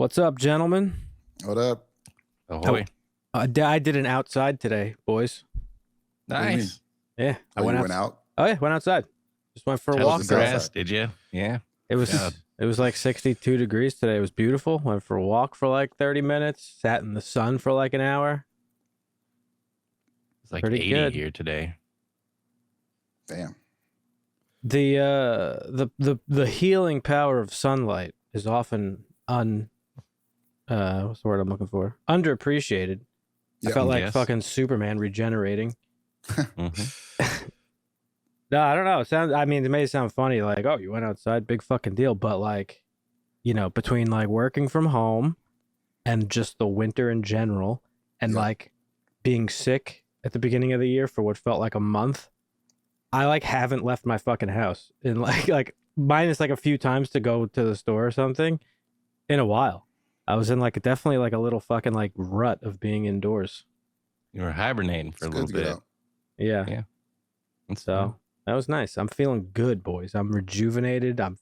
What's up, gentlemen? What up? Ahoy. I did an outside today, boys. Nice. Yeah, I went out. Oh yeah, went outside. Just went for a How's walk. the grass, did you? Yeah. It was like 62 degrees today. It was beautiful. Went for a walk for like 30 minutes. Sat in the sun for like an hour. It's like Pretty 80 good. here today. Damn. The healing power of sunlight is often what's the word I'm looking for? Underappreciated. I Yep. felt like Yes. fucking Superman regenerating. Mhm. No, I don't know. It may sound funny, like, oh, you went outside, big fucking deal. But like, between like working from home and just the winter in general and Yep. like being sick at the beginning of the year for what felt like a month, I like haven't left my fucking house in like minus like a few times to go to the store or something in a while. I was in like definitely like a little fucking like rut of being indoors. You were hibernating for It's a good little to get bit. out. Yeah. That's So that was nice. I'm feeling good, boys. I'm rejuvenated. I'm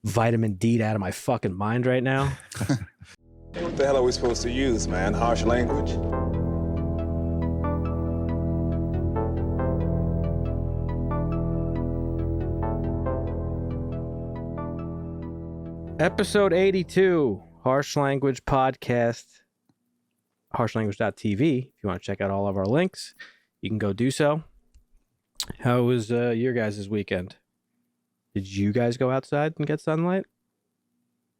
vitamin D'd out of my fucking mind right now. What the hell are we supposed to use, man? Harsh language? Episode 82, Harsh Language Podcast, harshlanguage.tv. If you want to check out all of our links, you can go do so. How was your guys' weekend? Did you guys go outside and get sunlight?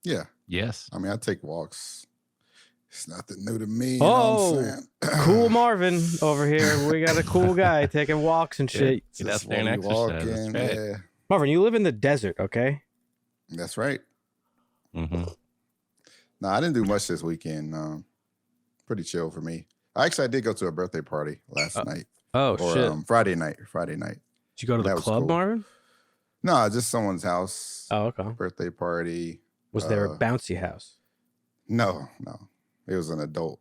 Yeah. Yes. I mean, I take walks. It's nothing new to me. You know what I'm saying? Cool Marvin over here. We got a cool guy taking walks and shit. Get out Just there and when we walk exercise. in, That's right. yeah. Marvin, you live in the desert, okay? That's right. Mm-hmm. No, I didn't do much this weekend. Pretty chill for me. I did go to a birthday party last night. Oh, Or shit. Friday night. Did you go to the that was club, cool. Marvin? No, just someone's house. Oh, okay. Birthday party. Was there a bouncy house? No. It was an adult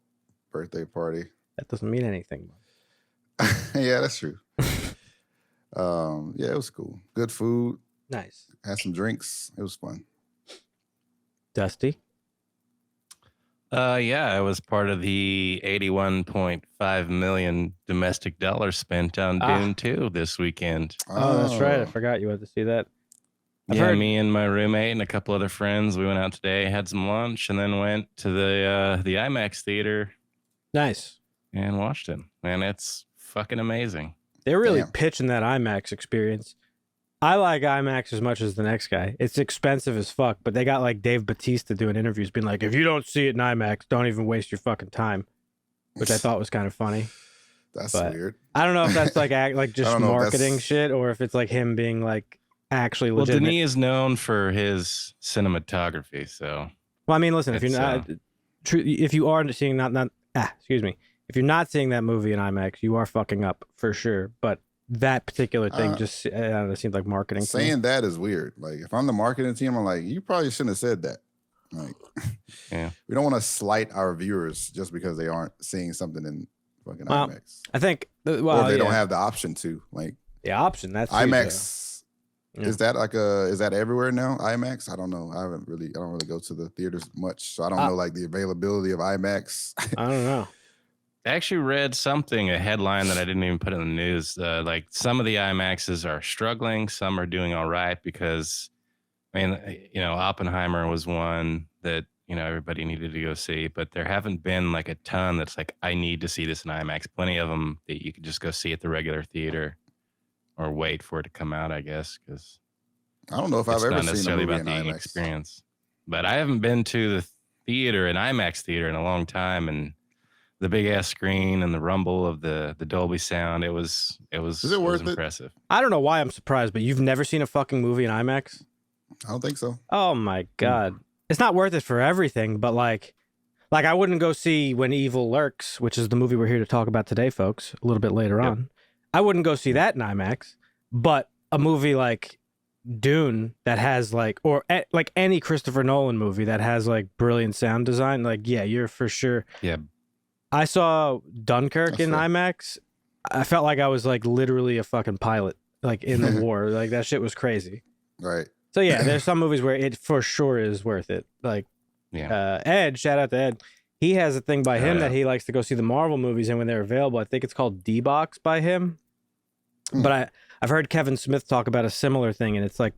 birthday party. That doesn't mean anything. Yeah, that's true. Yeah, it was cool. Good food. Nice. Had some drinks. It was fun. Dusty? Yeah, I was part of the $81.5 million domestic dollars spent on Dune 2 this weekend. Oh, that's right. I forgot you had to see that. I've Yeah, heard- me and my roommate and a couple other friends, we went out today, had some lunch, and then went to the IMAX theater Nice. and watched it. And it's fucking amazing. They're really Damn. pitching that IMAX experience. I like IMAX as much as the next guy. It's expensive as fuck, but they got like Dave Bautista doing interviews being like, if you don't see it in IMAX, don't even waste your fucking time, which I thought was kind of funny. That's but- weird. I don't know if that's like just don't know if marketing that's- shit or if it's like him being like actually Well, legitimate. Denis is known for his cinematography, so Well, I mean, listen, if you're It's, not, if you are seeing if you're not seeing that movie in IMAX, you are fucking up for sure. But that particular thing just it seems like marketing. to me. Saying that is weird. Like, if I'm the marketing team, I'm like, you probably shouldn't have said that. Like, Yeah. we don't want to slight our viewers just because they aren't seeing something in fucking Well, IMAX. I think, Or they don't have the option to. Like, the option. That's huge, IMAX, Yeah. is that everywhere now? IMAX? I don't know. I don't really go to the theaters much. So I don't know, like, the availability of IMAX. though. I don't know. I actually read a headline that I didn't even put in the news. Like some of the IMAXs are struggling, some are doing all right because, Oppenheimer was one that, everybody needed to go see, but there haven't been like a ton that's like, I need to see this in IMAX. Plenty of them that you could just go see at the regular theater or wait for it to come out, I guess, because I don't know if I've it's ever not seen a necessarily movie about in the IMAX. experience. But I haven't been to the theater, an IMAX theater, in a long time, and the big ass screen and the rumble of the Dolby sound, it was worth it? impressive. I don't know why I'm surprised, but you've never seen a fucking movie in IMAX? I don't think so. Oh my god, it's not worth it for everything, but like I wouldn't go see when Evil Lurks, which is the movie we're here to talk about today, folks, a little bit later on. I wouldn't go see that in IMAX, but a movie like Dune that has like any Christopher Nolan movie that has like brilliant sound design, like yeah, you're for sure. Yeah. I saw Dunkirk That's in fair. IMAX. I felt like I was like literally a fucking pilot, like in the war. Like that shit was crazy. Right. So yeah, there's some movies where it for sure is worth it. Like Ed, shout out to Ed. He has a thing by him that he likes to go see the Marvel movies, and when they're available, I think it's called D-Box by him. But I've heard Kevin Smith talk about a similar thing, and it's like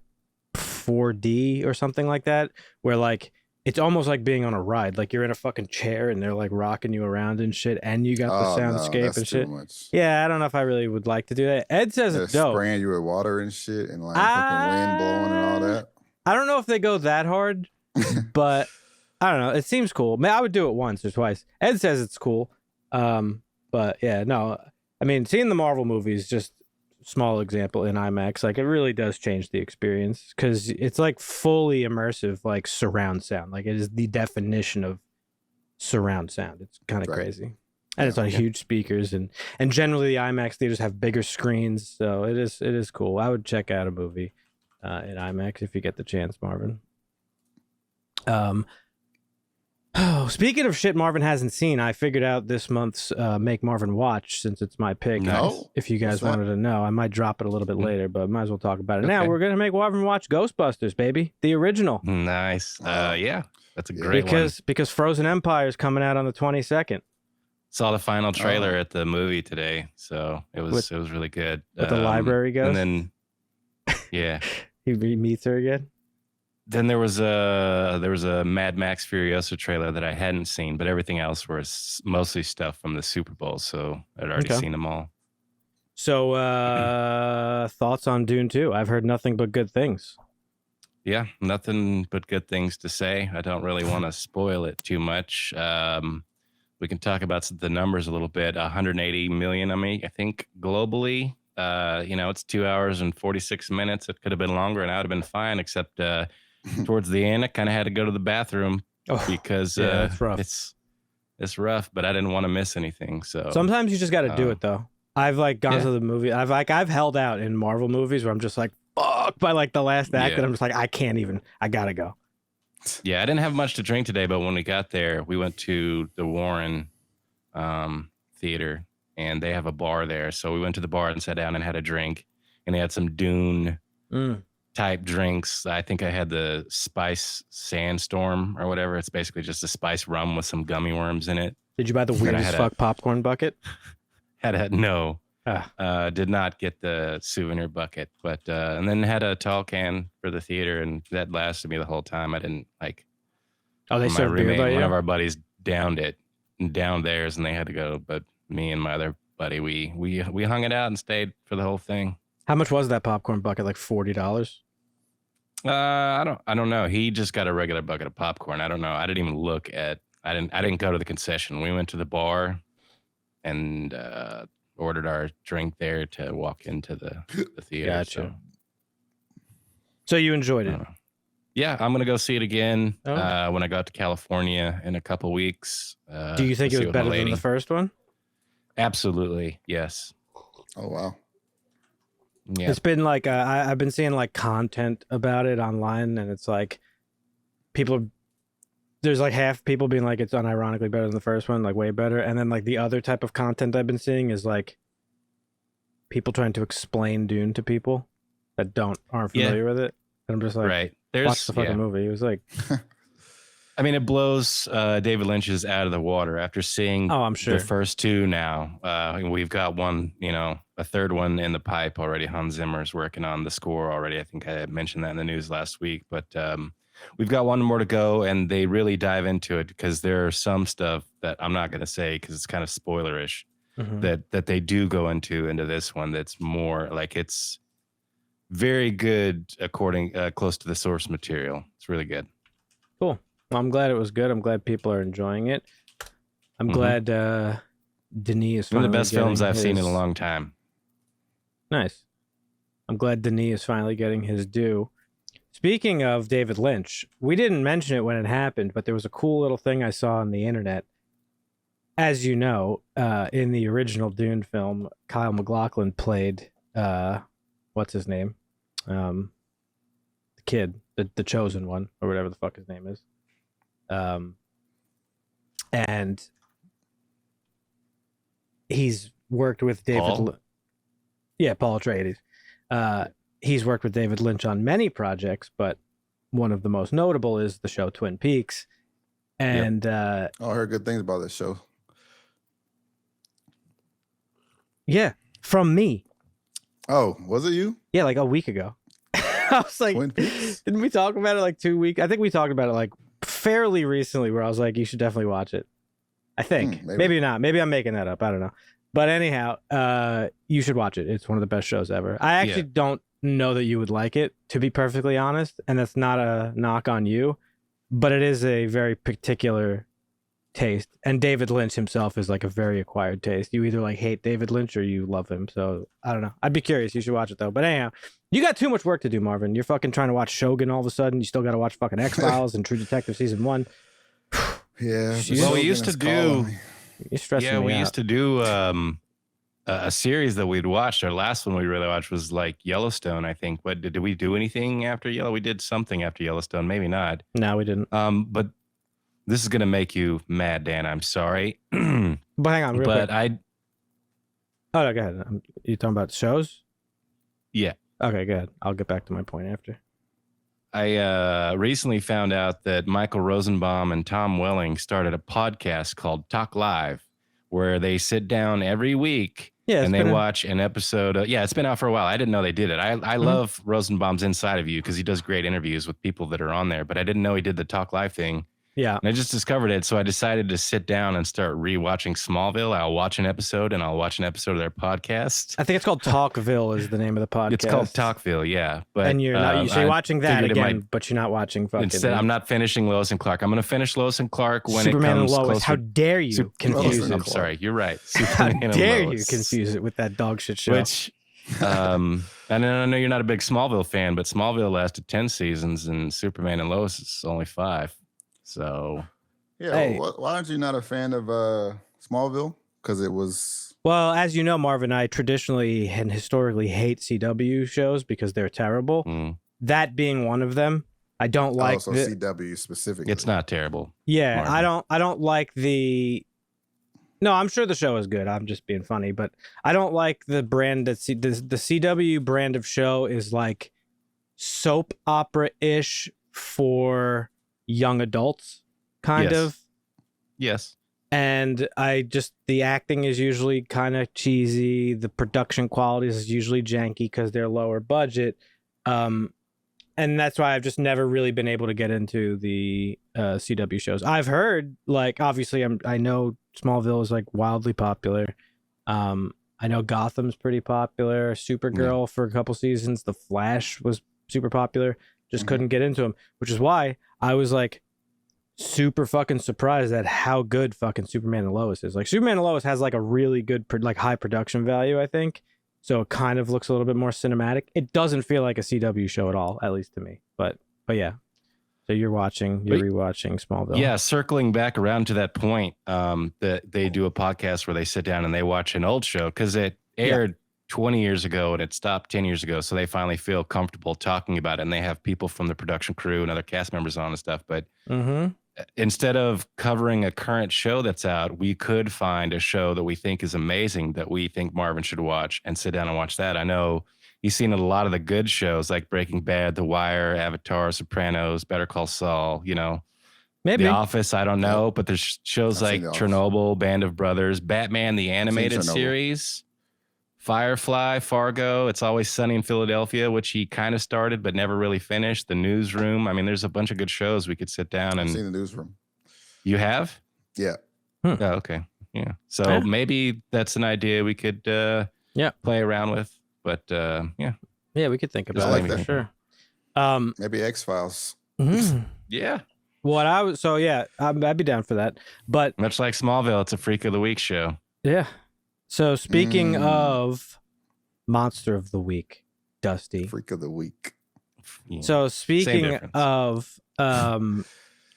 4D or something like that, where like it's almost like being on a ride. Like you're in a fucking chair and they're like rocking you around and shit, and you got the soundscape and shit. Yeah, I don't know if I really would like to do that. Ed says it's dope. Spraying you with water and shit, and like fucking wind blowing and all that. I don't know if they go that hard, but I don't know. It seems cool. I would do it once or twice. Ed says it's cool. But yeah, no. I mean, seeing the Marvel movies, just small example in IMAX, like it really does change the experience because it's like fully immersive, like surround sound. Like it is the definition of surround sound. It's kind of crazy. And it's on huge speakers, and generally the IMAX theaters have bigger screens, so it is cool. I would check out a movie in IMAX if you get the chance, Marvin. Oh, speaking of shit Marvin hasn't seen, I figured out this month's Make Marvin Watch, since it's my pick. Nice. If you guys wanted to know, I might drop it a little bit later, but might as well talk about it now. We're gonna make Marvin watch Ghostbusters, baby, the original. Nice. Yeah, that's a great one. Because Frozen Empire is coming out on the 22nd. Saw the final trailer at the movie today, so it was really good. With the library goes, and then he meets her again. Then there was a Mad Max Furiosa trailer that I hadn't seen, but everything else was mostly stuff from the Super Bowl, so I'd already seen them all. So thoughts on Dune 2? I've heard nothing but good things. Yeah, nothing but good things to say. I don't really want to spoil it too much. We can talk about the numbers a little bit. 180 million, I think globally. It's 2 hours and 46 minutes. It could have been longer and I would have been fine, except towards the end, I kind of had to go to the bathroom because it's rough. It's rough, but I didn't want to miss anything. So sometimes you just got to do it, though. I've like gone to the movie. I've held out in Marvel movies where I'm just like, fuck, by like the last act, and I'm just like, I can't even. I gotta go. Yeah, I didn't have much to drink today, but when we got there, we went to the Warren Theater, and they have a bar there. So we went to the bar and sat down and had a drink, and they had some Dune type drinks. I think I had the Spice Sandstorm or whatever. It's basically just a spice rum with some gummy worms in it. Did you buy the weird as fuck popcorn bucket? No. Did not get the souvenir bucket, but and then had a tall can for the theater, and that lasted me the whole time. I didn't like. Oh, they served beer by you? One of our buddies downed theirs, and they had to go. But me and my other buddy, we hung it out and stayed for the whole thing. How much was that popcorn bucket? Like $40? I don't know. He just got a regular bucket of popcorn. I don't know. I didn't even look at. I didn't go to the concession. We went to the bar, and ordered our drink there to walk into the theater. Gotcha. So you enjoyed it? Yeah, I'm gonna go see it again when I go out to California in a couple weeks. Do you think it was better than the first one? Absolutely, yes. Oh wow. Yeah. It's been like I've been seeing like content about it online, and it's like there's like half people being like it's unironically better than the first one, like way better, and then like the other type of content I've been seeing is like people trying to explain Dune to people that aren't familiar with it, and I'm just like, watch the fucking movie. It was like, I mean, it blows David Lynch's out of the water after seeing I'm sure the first two. Now we've got one, a third one in the pipe already. Hans Zimmer's working on the score already. I think I mentioned that in the news last week, but we've got one more to go, and they really dive into it because there are some stuff that I'm not going to say because it's kind of spoilerish that they do go into this one. That's more like it's very good close to the source material. It's really good. Cool. Well, I'm glad it was good. I'm glad people are enjoying it. I'm glad Denis is one of the best films I've seen in a long time. Nice. I'm glad Denis is finally getting his due. Speaking of David Lynch, we didn't mention it when it happened, but there was a cool little thing I saw on the internet. As you know, in the original Dune film, Kyle MacLachlan played, what's his name? The kid, the chosen one, or whatever the fuck his name is. And he's worked with David. Paul Atreides. He's worked with David Lynch on many projects, but one of the most notable is the show Twin Peaks. And I heard good things about this show. yeah, from me. Oh, was it you? Yeah, like a week ago. I was like, Twin Peaks? didn't we talk about it like 2 weeks? I think we talked about it like fairly recently where I was like, you should definitely watch it. I think. Maybe not. Maybe I'm making that up. I don't know. But anyhow, you should watch it. It's one of the best shows ever. I actually don't know that you would like it, to be perfectly honest. And that's not a knock on you, but it is a very particular taste. And David Lynch himself is like a very acquired taste. You either like hate David Lynch or you love him. So I don't know. I'd be curious. You should watch it though. But anyhow, you got too much work to do, Marvin. You're fucking trying to watch Shogun all of a sudden. You still got to watch fucking X-Files and True Detective season 1. Yeah. Well, we used to do. You're stressing me out. We used to do a series that we'd watched. Our last one we really watched was like Yellowstone, I think. But did we do anything after Yellow? We did something after Yellowstone. Maybe not. No, we didn't. But this is gonna make you mad, Dan. I'm sorry. But hang on, real quick. Oh, no, go ahead. You talking about shows? Yeah. Okay, good. I'll get back to my point after. I recently found out that Michael Rosenbaum and Tom Welling started a podcast called Talk Live, where they sit down every week and they watch an episode. It's been out for a while. I didn't know they did it. I love Rosenbaum's Inside of You because he does great interviews with people that are on there, but I didn't know he did the Talk Live thing. Yeah. And I just discovered it. So I decided to sit down and start rewatching Smallville. I'll watch an episode and I'll watch an episode of their podcast. I think it's called Talkville is the name of the podcast. It's called Talkville, yeah. But and you're not, so you're watching that again, but you're not watching fucking. Instead, I'm not finishing Lois and Clark. I'm going to finish Lois and Clark when Superman it comes and Lois. closer. How dare you confuse it? I'm sorry, you're right. How dare you confuse it with that dog shit show? Which, and I know you're not a big Smallville fan, but Smallville lasted 10 seasons and Superman and Lois is only 5. So... Yeah, hey. Why aren't you not a fan of Smallville? Because it was... Well, as you know, Marvin, I traditionally and historically hate CW shows because they're terrible. That being one of them, I don't like... Also CW specifically. It's not terrible. Yeah, Marvin. I don't like the... No, I'm sure the show is good. I'm just being funny, but I don't like the brand that... The CW brand of show is like soap opera-ish for young adults. Kind of. Yes. And the acting is usually kind of cheesy. The production quality is usually janky because they're lower budget. And that's why I've just never really been able to get into the CW shows. I've heard, like, obviously I know Smallville is like wildly popular. I know Gotham's pretty popular. Supergirl for a couple seasons. The Flash was super popular. Just couldn't get into them, which is why I was like, super fucking surprised at how good fucking Superman and Lois is. Like Superman and Lois has like a really good like high production value, I think. So it kind of looks a little bit more cinematic. It doesn't feel like a CW show at all, at least to me. But yeah. So you're rewatching Smallville. Yeah, circling back around to that point, that they do a podcast where they sit down and they watch an old show because it aired 20 years ago and it stopped 10 years ago. So they finally feel comfortable talking about it, and they have people from the production crew and other cast members on and stuff. But instead of covering a current show that's out, we could find a show that we think is amazing that we think Marvin should watch and sit down and watch that. I know he's seen a lot of the good shows like Breaking Bad, The Wire, Avatar, Sopranos, Better Call Saul, maybe The Office. I don't know, but there's shows like Chernobyl, Band of Brothers, Batman, the animated series, Firefly, Fargo, It's Always Sunny in Philadelphia, which he kind of started but never really finished. The Newsroom. I mean, there's a bunch of good shows we could sit down and... I've seen The Newsroom. You have? Yeah. Oh, okay. Yeah. So maybe that's an idea we could play around with. But yeah, we could think about it for sure. Maybe X-Files. Yeah. I'd be down for that. But much like Smallville, it's a Freak of the Week show. Yeah. So speaking of Monster of the Week, Dusty. Freak of the Week. Yeah. So speaking of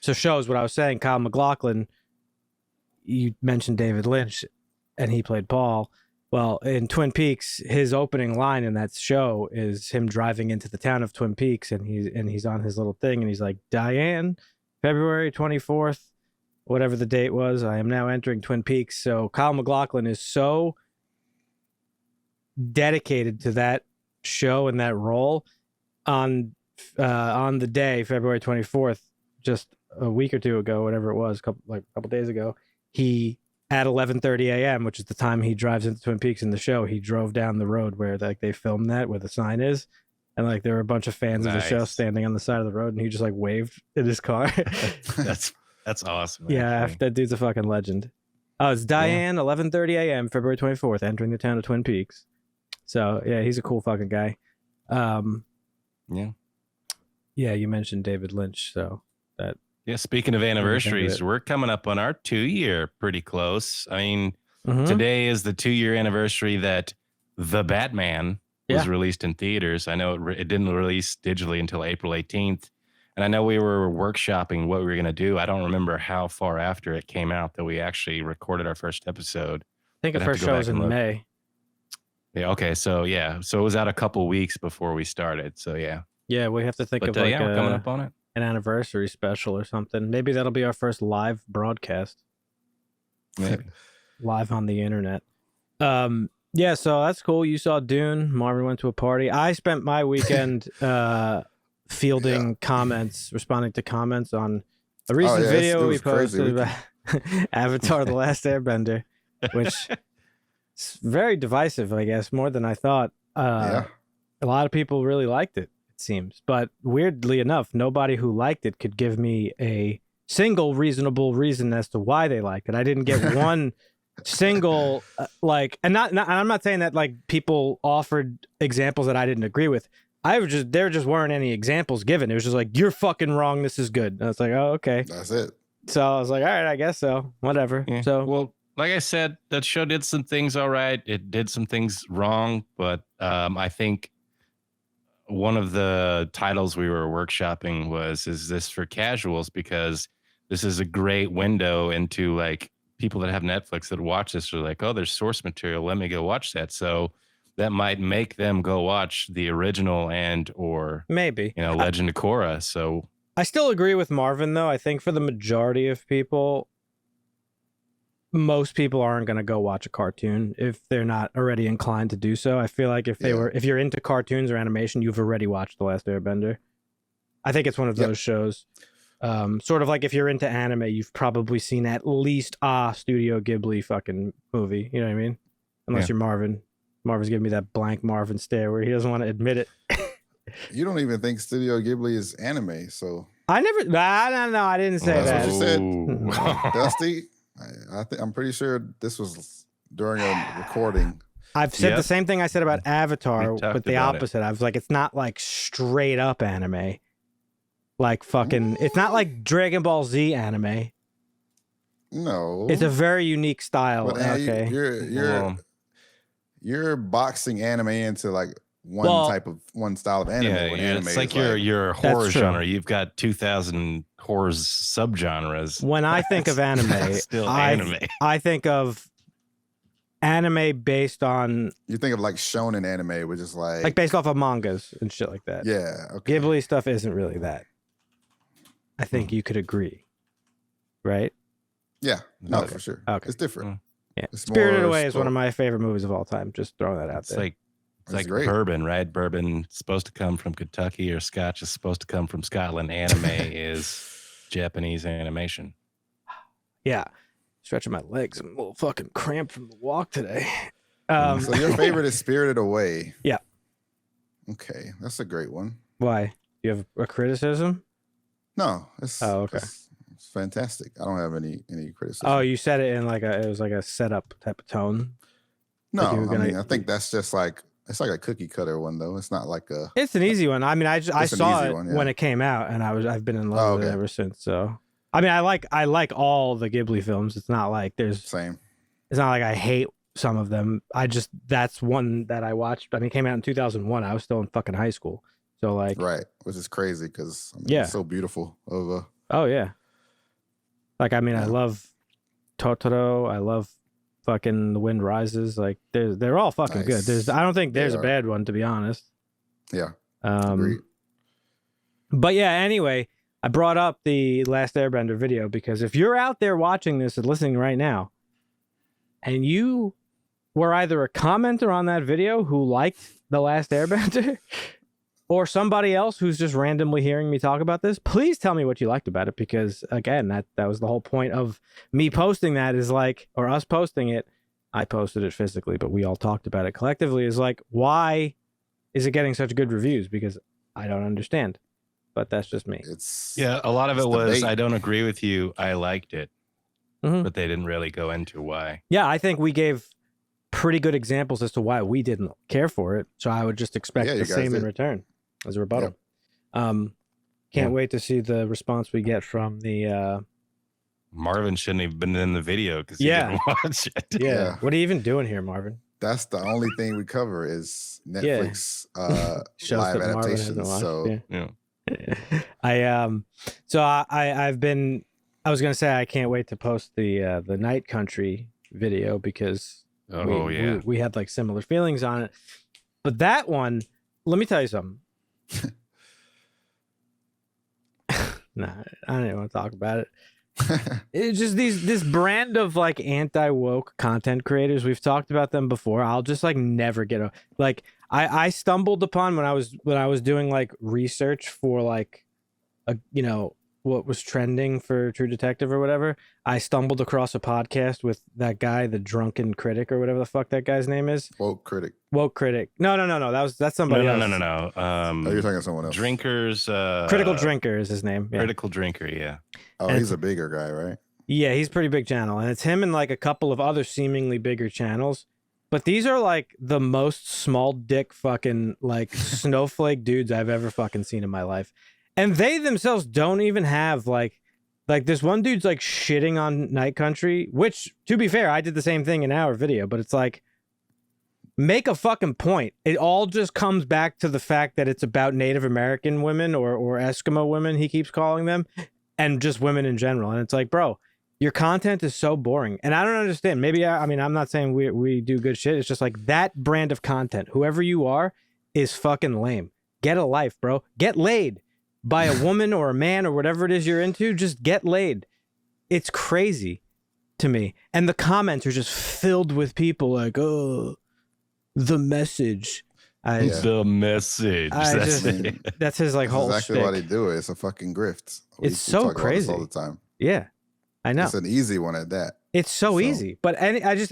shows, what I was saying, Kyle MacLachlan, you mentioned David Lynch, and he played Paul. Well, in Twin Peaks, his opening line in that show is him driving into the town of Twin Peaks, and he's on his little thing, and he's like, Diane, February 24th, whatever the date was, I am now entering Twin Peaks. So Kyle MacLachlan is so dedicated to that show and that role on the day, February 24th, just a week or two ago, whatever it was, a couple days ago, he at 11:30 a.m., which is the time he drives into Twin Peaks in the show, he drove down the road where like they filmed that, where the sign is, and like there were a bunch of fans of the show standing on the side of the road, and he just like waved in his car. That's awesome. Yeah, that dude's a fucking legend. Oh, it's Diane, 11:30 a.m., February 24th, entering the town of Twin Peaks. So yeah, he's a cool fucking guy. Yeah, you mentioned David Lynch, so that. Yeah, speaking of anniversaries, we're coming up on our 2-year pretty close. I mean, today is the 2-year anniversary that The Batman was released in theaters. I know it didn't release digitally until April 18th. And I know we were workshopping what we were going to do. I don't remember how far after it came out that we actually recorded our first episode. I think the first show was in May. Yeah, okay. So it was out a couple weeks before we started. So yeah. Yeah, we have to think of we're coming up on it. An anniversary special or something. Maybe that'll be our first live broadcast. Maybe. Live on the internet. Yeah, so that's cool. You saw Dune. Marvin went to a party. I spent my weekend fielding comments, responding to comments on a recent video we posted about Avatar: The Last Airbender, which is very divisive, I guess, more than I thought. A lot of people really liked it. Seems, but weirdly enough, nobody who liked it could give me a single reasonable reason as to why they liked it. I didn't get one single and I'm not saying that like people offered examples that I didn't agree with. There just weren't any examples given. It was just like, you're fucking wrong, this is good. And I was like, oh, okay, that's it. So I was like, all right, I guess so, whatever. Yeah. So well, like I said, that show did some things all right. It did some things wrong, but I think one of the titles we were workshopping was, is this for casuals? Because this is a great window into like people that have Netflix that watch this are like, oh, there's source material. Let me go watch that. So that might make them go watch the original or maybe, Legend of Korra. So I still agree with Marvin, though. I think for the majority of people, most people aren't going to go watch a cartoon if they're not already inclined to do so. I feel like if you're into cartoons or animation, you've already watched The Last Airbender. I think it's one of those shows. Sort of like if you're into anime, you've probably seen at least a Studio Ghibli fucking movie. You know what I mean? Unless you're Marvin. Marvin's giving me that blank Marvin stare where he doesn't want to admit it. You don't even think Studio Ghibli is anime, so I never. I didn't say that. That's what you said, Dusty. I'm pretty sure this was during a recording. I've said the same thing I said about Avatar, but the opposite. I was like, it's not like straight up anime. Like fucking, it's not like Dragon Ball Z anime. No, it's a very unique style. But, you're boxing anime into like one style of anime. Anime it's like your horror genre. You've got 2,000 horror subgenres. When I think of anime, still anime. I think of anime based on. You think of like shonen anime, which is like based off of mangas and shit like that. Yeah, okay. Ghibli stuff isn't really that. I think you could agree, right? Yeah, no, for sure. Okay, it's different. Yeah, Spirited Away is one of my favorite movies of all time. Just throwing that out there. It's like great. Bourbon, right? Bourbon is supposed to come from Kentucky, or Scotch is supposed to come from Scotland. Anime is Japanese animation. Yeah. Stretching my legs. I'm a little fucking cramped from the walk today. So your favorite is Spirited Away. Yeah. Okay. That's a great one. Why? Do you have a criticism? No. Okay. It's fantastic. I don't have any criticism. Oh, you said it in it was like a setup type of tone. No, I think that's just like, it's like a cookie cutter one though. It's not like a. It's an easy one. I mean, I saw it when it came out, and I've been in love with it ever since. So, I mean, I like all the Ghibli films. It's not like same. It's not like I hate some of them. That's one that I watched. I mean, it came out in 2001. I was still in fucking high school. So like, right, which is crazy because it's so beautiful. Oh yeah. Like, I mean, I love Totoro. I love fucking The Wind Rises. Like, they're all fucking good. I don't think there's a bad one, to be honest. Yeah. Agreed. But yeah, anyway, I brought up the Last Airbender video because if you're out there watching this and listening right now, and you were either a commenter on that video who liked The Last Airbender, or somebody else who's just randomly hearing me talk about this, please tell me what you liked about it, because again, that was the whole point of me posting that, is like, or us posting it. I posted it physically, but we all talked about it collectively, is like, why is it getting such good reviews? Because I don't understand, but that's just me. A lot of it was, debate. I don't agree with you. I liked it, Mhm. but they didn't really go into why. Yeah, I think we gave pretty good examples as to why we didn't care for it. So I would just expect Yeah, you the guys same in did. return as a rebuttal. Can't wait to see the response we get from the Marvin shouldn't have been in the video because he Yeah. didn't watch it. Yeah. What are you even doing here, Marvin? That's the only thing we cover is Netflix Shows live that Marvin hasn't adaptations. watched, So Yeah. I was gonna say I can't wait to post the Night Country video, because we had like similar feelings on it. But that one, let me tell you something. Nah, I don't even want to talk about it. It's just this brand of like anti-woke content creators. We've talked about them before. I'll just like never get a like. I stumbled upon when I was doing like research for like what was trending for True Detective or whatever. I stumbled across a podcast with that guy, the Drunken Critic or whatever the fuck that guy's name is. Woke Critic. Woke Critic. No. That's somebody else. No. Oh, you're talking to someone else. Drinkers. Critical Drinker is his name. Yeah. Critical Drinker. Yeah. Oh, And he's a bigger guy, right? Yeah, he's a pretty big channel, and it's him and like a couple of other seemingly bigger channels. But these are like the most small dick fucking like snowflake dudes I've ever fucking seen in my life. And they themselves don't even have like this one dude's like shitting on Night Country, which to be fair, I did the same thing in our video, but it's like, make a fucking point. It all just comes back to the fact that it's about Native American women or Eskimo women, he keeps calling them, and just women in general. And it's like, bro, your content is so boring. And I don't understand. Maybe, I mean, I'm not saying we do good shit. It's just like that brand of content, whoever you are, is fucking lame. Get a life, bro. Get laid by a woman or a man or whatever it is you're into. Just get laid. It's crazy to me. And the comments are just filled with people like, oh, the message. The message. That's his like That's whole exactly shtick. why they do it. It's a fucking grift. We So talk about this crazy. all the time. Yeah, I know. It's an easy one at that. It's so easy. But it's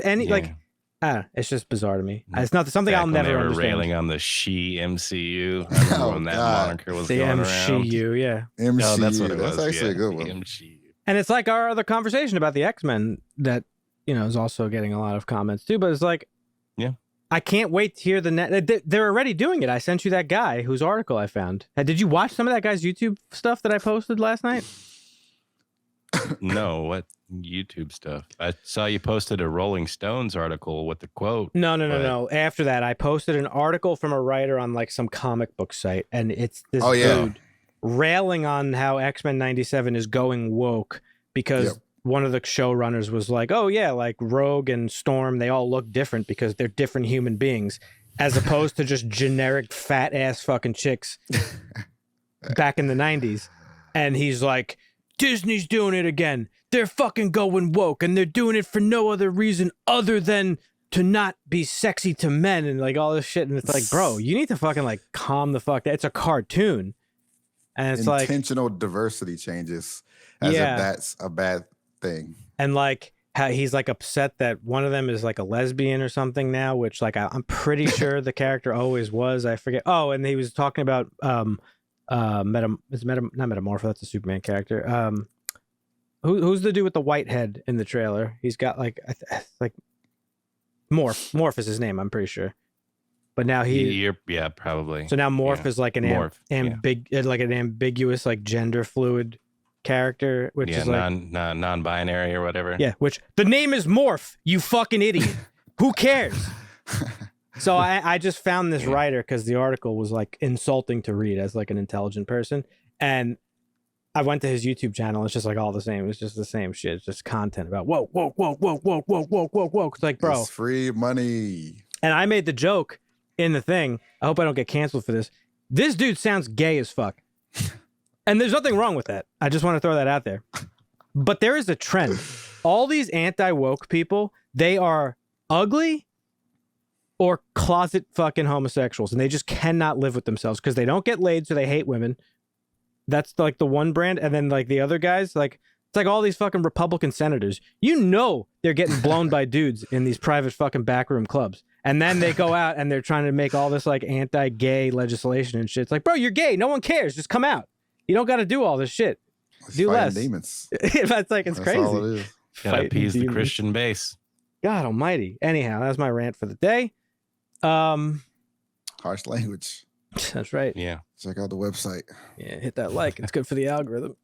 just bizarre to me. It's not something Back I'll when never they were understand. railing on the she MCU. I remember when that God. moniker was The going around. MCU, yeah. MCU. Oh, that's what it was. That's actually yeah. a good one. MCU. And it's like our other conversation about the X-Men that, is also getting a lot of comments too. But it's like, Yeah. I can't wait to hear they're already doing it. I sent you that guy whose article I found. Did you watch some of that guy's YouTube stuff that I posted last night? No, what YouTube stuff? I saw you posted a Rolling Stones article with the quote. No. After that, I posted an article from a writer on like some comic book site, and it's this Oh, yeah. dude railing on how X-Men 97 is going woke because Yep. one of the showrunners was like, oh yeah, like Rogue and Storm, they all look different because they're different human beings, as opposed to just generic fat ass fucking chicks back in the 90s. And he's like, Disney's doing it again. They're fucking going woke, and they're doing it for no other reason other than to not be sexy to men and like all this shit. And it's like, bro, you need to fucking like calm the fuck down. It's a cartoon. And it's like Intentional diversity changes as if that's a bad thing. and like how he's like upset that one of them is like a lesbian or something now, which like I'm pretty sure the character always was. I forget. Oh, and he was talking about not Metamorpho, that's a Superman character. Who's the dude with the white head in the trailer? He's got like like Morph is his name, I'm pretty sure. But now yeah, probably. so now Morph is like an like an ambiguous like gender fluid character, which is like non-binary or whatever. yeah, which the name is Morph, you fucking idiot. Who cares? So I just found this writer because the article was like insulting to read as like an intelligent person. And I went to his YouTube channel. It's just like all the same. It's just the same shit. It's just content about woke. It's like, bro. It's free money. And I made the joke in the thing. I hope I don't get canceled for this. This dude sounds gay as fuck. And there's nothing wrong with that. I just want to throw that out there. But there is a trend. All these anti-woke people, they are ugly or closet fucking homosexuals, and they just cannot live with themselves because they don't get laid, so they hate women. That's like the one brand, and then like the other guys, like it's like all these fucking Republican senators. You know they're getting blown by dudes in these private fucking backroom clubs, and then they go out and they're trying to make all this like anti-gay legislation and shit. It's like, bro, you're gay. No one cares. Just come out. You don't got to do all this shit. Do less. Demons. That's like it's That's crazy. all it is. Gotta Fighting appease the demons. Christian base. God almighty. Anyhow, that's my rant for the day. Harsh language. That's right. Yeah. Check out the website. Yeah, hit that like. It's good for the algorithm.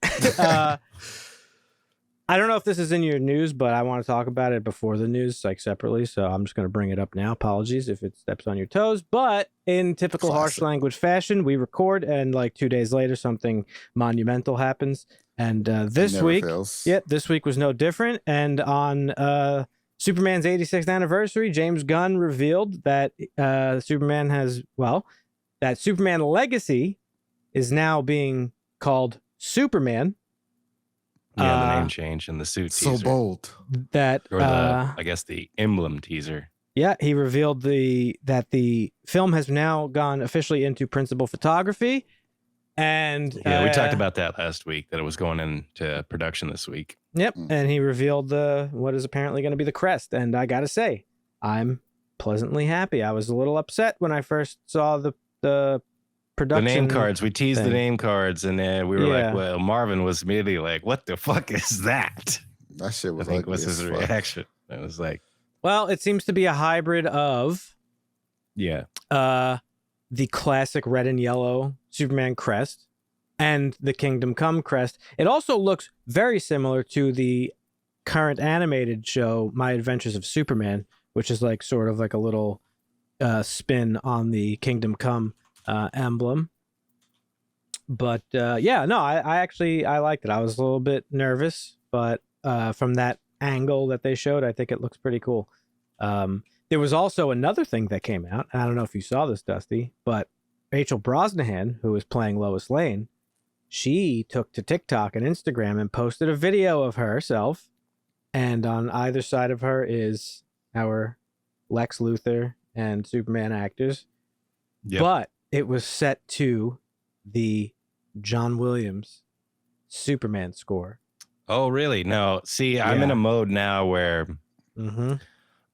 I don't know if this is in your news, but I want to talk about it before the news, like separately. So I'm just going to bring it up now. Apologies if it steps on your toes. But in typical harsh Classic. language fashion, we record, and like 2 days later, something monumental happens. And this Never week, fails. this week was no different. And on Superman's 86th anniversary, James Gunn revealed that Superman Legacy is now being called Superman. Yeah, the name change and the suit So teaser. bold. That Or the, I guess the emblem teaser. yeah, he revealed that the film has now gone officially into principal photography, and Yeah, we talked about that last week, that it was going into production this week. Yep, and he revealed what is apparently going to be the crest, and I gotta say, I'm pleasantly happy. I was a little upset when I first saw the production. The name cards, we teased the thing. name cards, and we were Yeah. like, well, Marvin was immediately like, what the fuck is that? That shit I was think ugly was his as fuck. reaction. It was like, Well, it seems to be a hybrid of yeah. the classic red and yellow Superman crest and the Kingdom Come crest. It also looks very similar to the current animated show, My Adventures of Superman, which is like sort of like a little spin on the Kingdom Come emblem. But I liked it. I was a little bit nervous, but from that angle that they showed, I think it looks pretty cool. There was also another thing that came out. I don't know if you saw this, Dusty, but Rachel Brosnahan, who was playing Lois Lane, she took to TikTok and Instagram and posted a video of herself, and on either side of her is our Lex Luthor and Superman actors. Yep. But it was set to the John Williams Superman score. Oh, really? No. See, I'm in a mode now where Mm-hmm.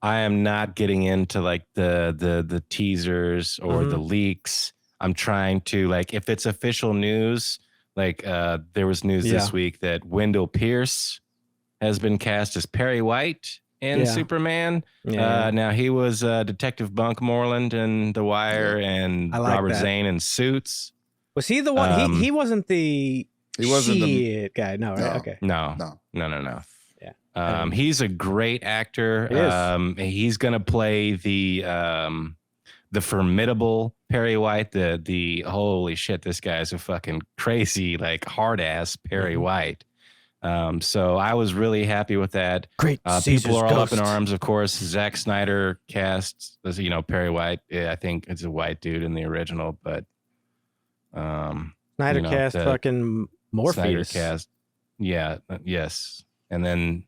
I am not getting into like the teasers or the leaks. I'm trying to, like, if it's official news, like there was news this week that Wendell Pierce has been cast as Perry White in Superman. Now he was Detective Bunk Moreland in The Wire and I like Robert that. Zane in Suits. Was he the one? He wasn't the shit guy. No, right? No. Okay. No. Yeah. He's a great actor. He is. He's gonna play the formidable Perry White. The holy shit, this guy's a fucking crazy, like, hard ass Perry White. So I was really happy with that. Great. People are all up in Ghost. arms, of course. Zack Snyder cast, as Perry White. I think it's a white dude in the original, but Snyder cast the fucking Morpheus. Snyder cast. Yeah. Yes. And then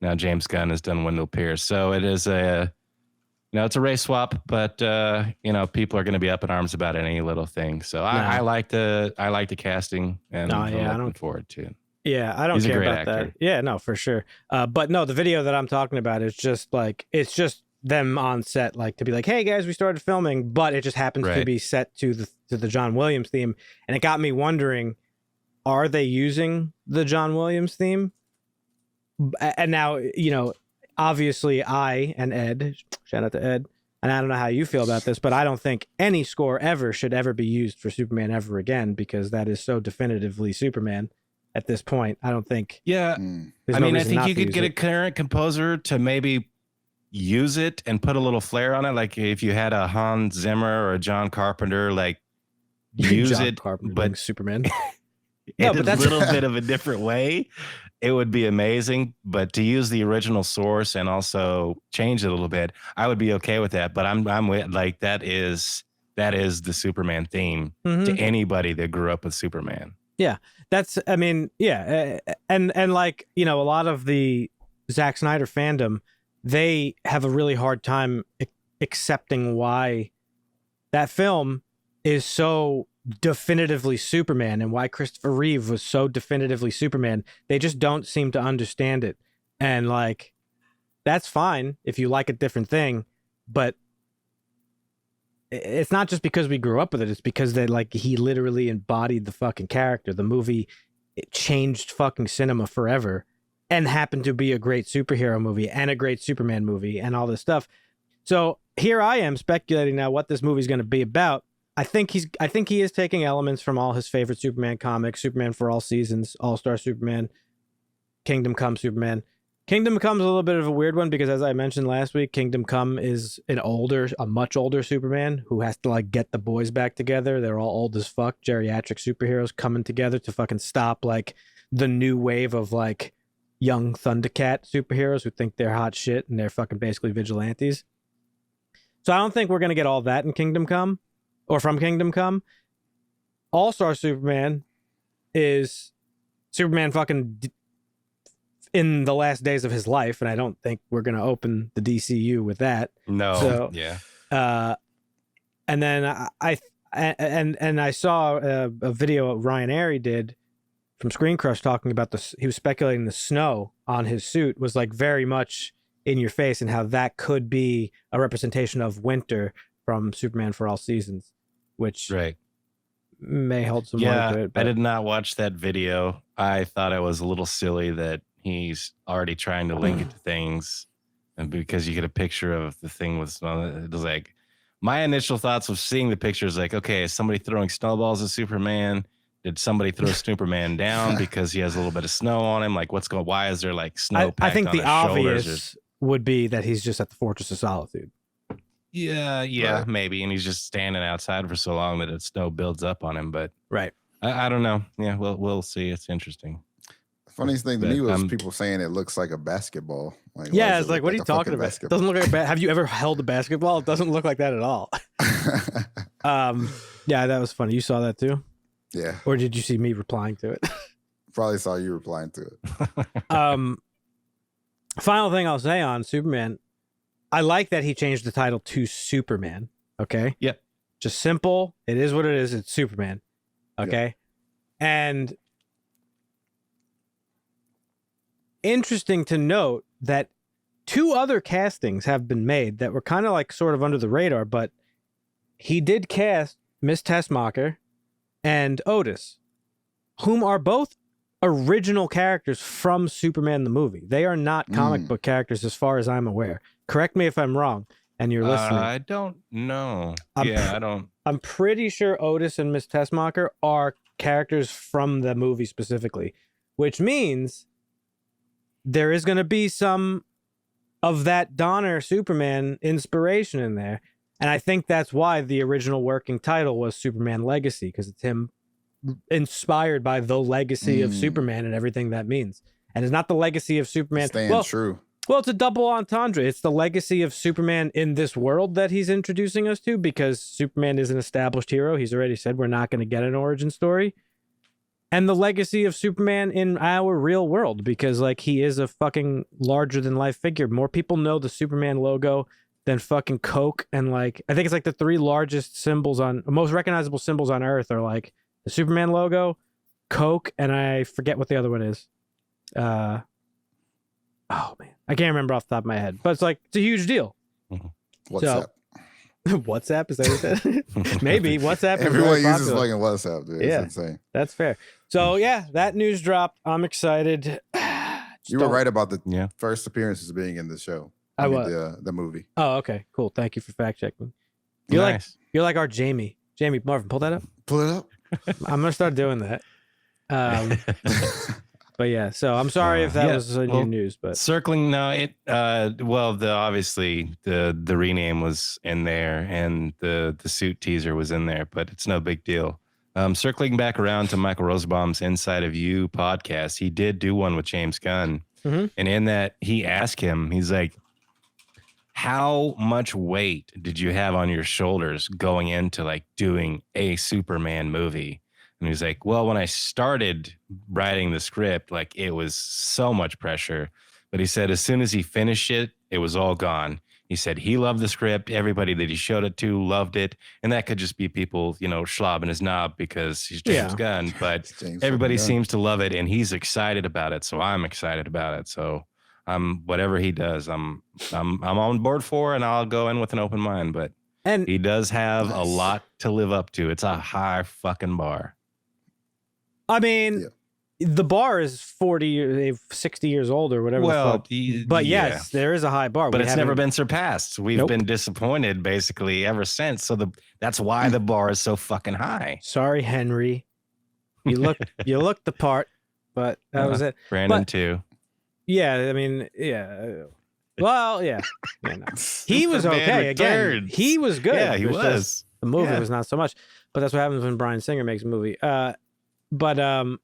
now James Gunn has done Wendell Pierce. So it is it's a race swap, but people are going to be up in arms about any little thing. So I like the casting, and I'm looking forward to it. Yeah, I don't He's a care great about actor. that. Yeah, no, for sure. But no, the video that I'm talking about is just like, it's just them on set, like, to be like, hey guys, we started filming, but it just happens to be set to the John Williams theme. And it got me wondering, are they using the John Williams theme? And now, obviously I and Ed, shout out to Ed, and I don't know how you feel about this, but I don't think any score ever should ever be used for Superman ever again, because that is so definitively Superman at this point. I don't think. Yeah. There's I no mean, I reason think not you to could use get a it. current composer to maybe use it and put a little flair on it. Like if you had a Hans Zimmer or a John Carpenter, like use John it, Carpenter but being Superman. in No, but a that's- little bit of a different way, it would be amazing. But to use the original source and also change it a little bit, I would be okay with that. But I'm with, like, that is the Superman theme to anybody that grew up with Superman. Yeah, that's, I mean, yeah. And like, a lot of the Zack Snyder fandom, they have a really hard time accepting why that film is so definitively Superman and why Christopher Reeve was so definitively Superman. They just don't seem to understand it. And like, that's fine if you like a different thing, but it's not just because we grew up with it. It's because that like he literally embodied the fucking character. The movie, it changed fucking cinema forever and happened to be a great superhero movie and a great Superman movie and all this stuff. So here I am speculating now what this movie's going to be about. I think he is taking elements from all his favorite Superman comics, Superman for All Seasons, All-Star Superman, Kingdom Come Superman. Kingdom Come's a little bit of a weird one because, as I mentioned last week, Kingdom Come is a much older Superman who has to like get the boys back together. They're all old as fuck, geriatric superheroes coming together to fucking stop like the new wave of like young Thundercat superheroes who think they're hot shit and they're fucking basically vigilantes. So I don't think we're gonna get all that in Kingdom Come or from Kingdom Come. All-Star Superman is Superman fucking in the last days of his life, and I don't think we're going to open the DCU with that. No. So, yeah. And then I saw a video Ryan Airy did from Screen Crush talking about this. He was speculating the snow on his suit was like very much in your face and how that could be a representation of winter from Superman for All Seasons, which may hold some weight to it. But I did not watch that video. I thought it was a little silly that he's already trying to link it to things, and because you get a picture of the thing with snow, it was like my initial thoughts of seeing the picture is like, okay, is somebody throwing snowballs at Superman? Did somebody throw Superman down because he has a little bit of snow on him? Like, what's going? Why is there like snow? I think on the his obvious would be that he's just at the Fortress of Solitude. Yeah, Right. maybe, and he's just standing outside for so long that the snow builds up on him. But Right. I don't know. Yeah, we'll see. It's interesting. Funniest thing to me was people saying it looks like a basketball. Like, yeah, it's like, what are you talking about? It doesn't look like have you ever held a basketball? It doesn't look like that at all. Yeah, that was funny. You saw that too? Yeah. Or did you see me replying to it? Probably saw you replying to it. Final thing I'll say on Superman, I like that he changed the title to Superman. Okay? Yep. Just simple. It is what it is. It's Superman. Okay? Yep. And interesting to note that 2 other castings have been made that were kind of like sort of under the radar, but he did cast Miss Tessmacher and Otis, whom are both original characters from Superman the movie. They are not comic book characters as far as I'm aware. Correct me if I'm wrong, and you're listening. I don't know. I don't. I'm pretty sure Otis and Miss Tessmacher are characters from the movie specifically, which means there is going to be some of that Donner Superman inspiration in there. And I think that's why the original working title was Superman Legacy, because it's him inspired by the legacy of Superman and everything that means. And it's not the legacy of Superman. Staying true. Well, it's a double entendre. It's the legacy of Superman in this world that he's introducing us to, because Superman is an established hero. He's already said we're not going to get an origin story. And the legacy of Superman in our real world, because like he is a fucking larger than life figure. More people know the Superman logo than fucking Coke, and like I think it's like the 3 largest symbols most recognizable symbols on Earth are like the Superman logo, Coke, and I forget what the other one is. Oh man, I can't remember off the top of my head, but it's a huge deal. WhatsApp. WhatsApp, is that what you said? Maybe WhatsApp. Everyone uses fucking WhatsApp, dude. Yeah, it's insane. That's fair. So yeah, that news dropped. I'm excited. You were right about the first appearances being in the show. I mean, the movie. Oh, okay, cool. Thank you for fact checking. You're like our Jamie. Jamie Marvin, pull that up. Pull it up. I'm gonna start doing that. But yeah, so I'm sorry if that was in your news, but circling obviously the rename was in there and the suit teaser was in there, but it's no big deal. Circling back around to Michael Rosenbaum's Inside of You podcast, he did do one with James Gunn, and in that he asked him, he's like, how much weight did you have on your shoulders going into like doing a Superman movie? And he's like, well, when I started writing the script, like it was so much pressure. But he said as soon as he finished it, it was all gone. He said he loved the script. Everybody that he showed it to loved it. And that could just be people, schlobbing his knob because he's James Gunn. But everybody seems to love it, and he's excited about it. So I'm excited about it. So whatever he does, I'm on board for, and I'll go in with an open mind. But he does have a lot to live up to. It's a high fucking bar. I mean, the bar is 60 years old or whatever. Well, but yes, there is a high bar. But it's never been surpassed. We've been disappointed basically ever since. So that's why the bar is so fucking high. Sorry, Henry. You looked the part, but that was it. Brandon too. Yeah, I mean, yeah. Well, yeah. No. He was okay. Again, he was good. Yeah, he was. The movie was not so much. But that's what happens when Bryan Singer makes a movie. But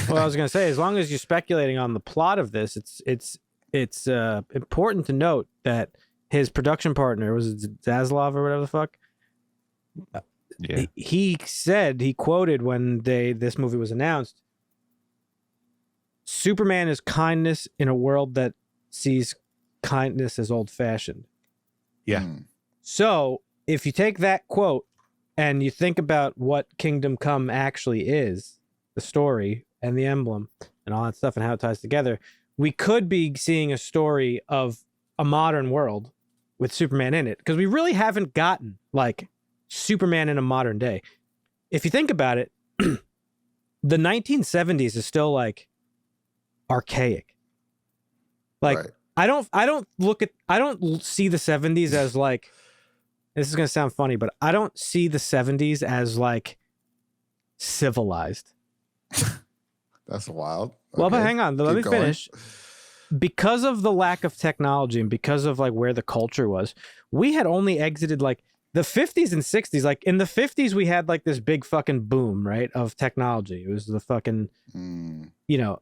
what I was going to say, as long as you're speculating on the plot of this, it's important to note that his production partner, was it Zaslav or whatever the fuck? He said, he quoted when this movie was announced, Superman is kindness in a world that sees kindness as old-fashioned. Yeah. So if you take that quote and you think about what Kingdom Come actually is, the story and the emblem and all that stuff and how it ties together, we could be seeing a story of a modern world with Superman in it, because we really haven't gotten like Superman in a modern day. If you think about it, the 1970s is still like archaic. Like Right. I don't see the 70s as like, this is going to sound funny, but I don't see the 70s as like civilized. That's wild. Well, but hang on, let me Keep going. finish. Because of the lack of technology and because of like where the culture was, we had only exited like the 50s and 60s. Like in the 50s, we had like this big fucking boom, right, of technology. It was the fucking, the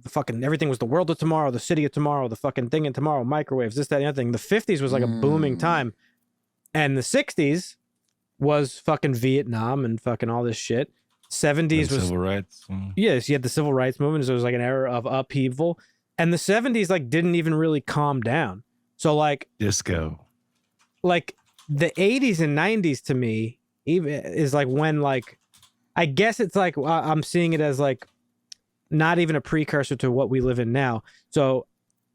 fucking everything was the world of tomorrow, the city of tomorrow, the fucking thing in tomorrow, microwaves, this, that, and the other thing. The 50s was like a booming time, and the 60s was fucking Vietnam and fucking all this shit. 70s was civil rights. Yes, you had the civil rights movement. So it was like an era of upheaval, and the 70s like didn't even really calm down. So like Disco. Like the 80s and 90s to me even is like when like, I guess it's like I'm seeing it as like not even a precursor to what we live in now. So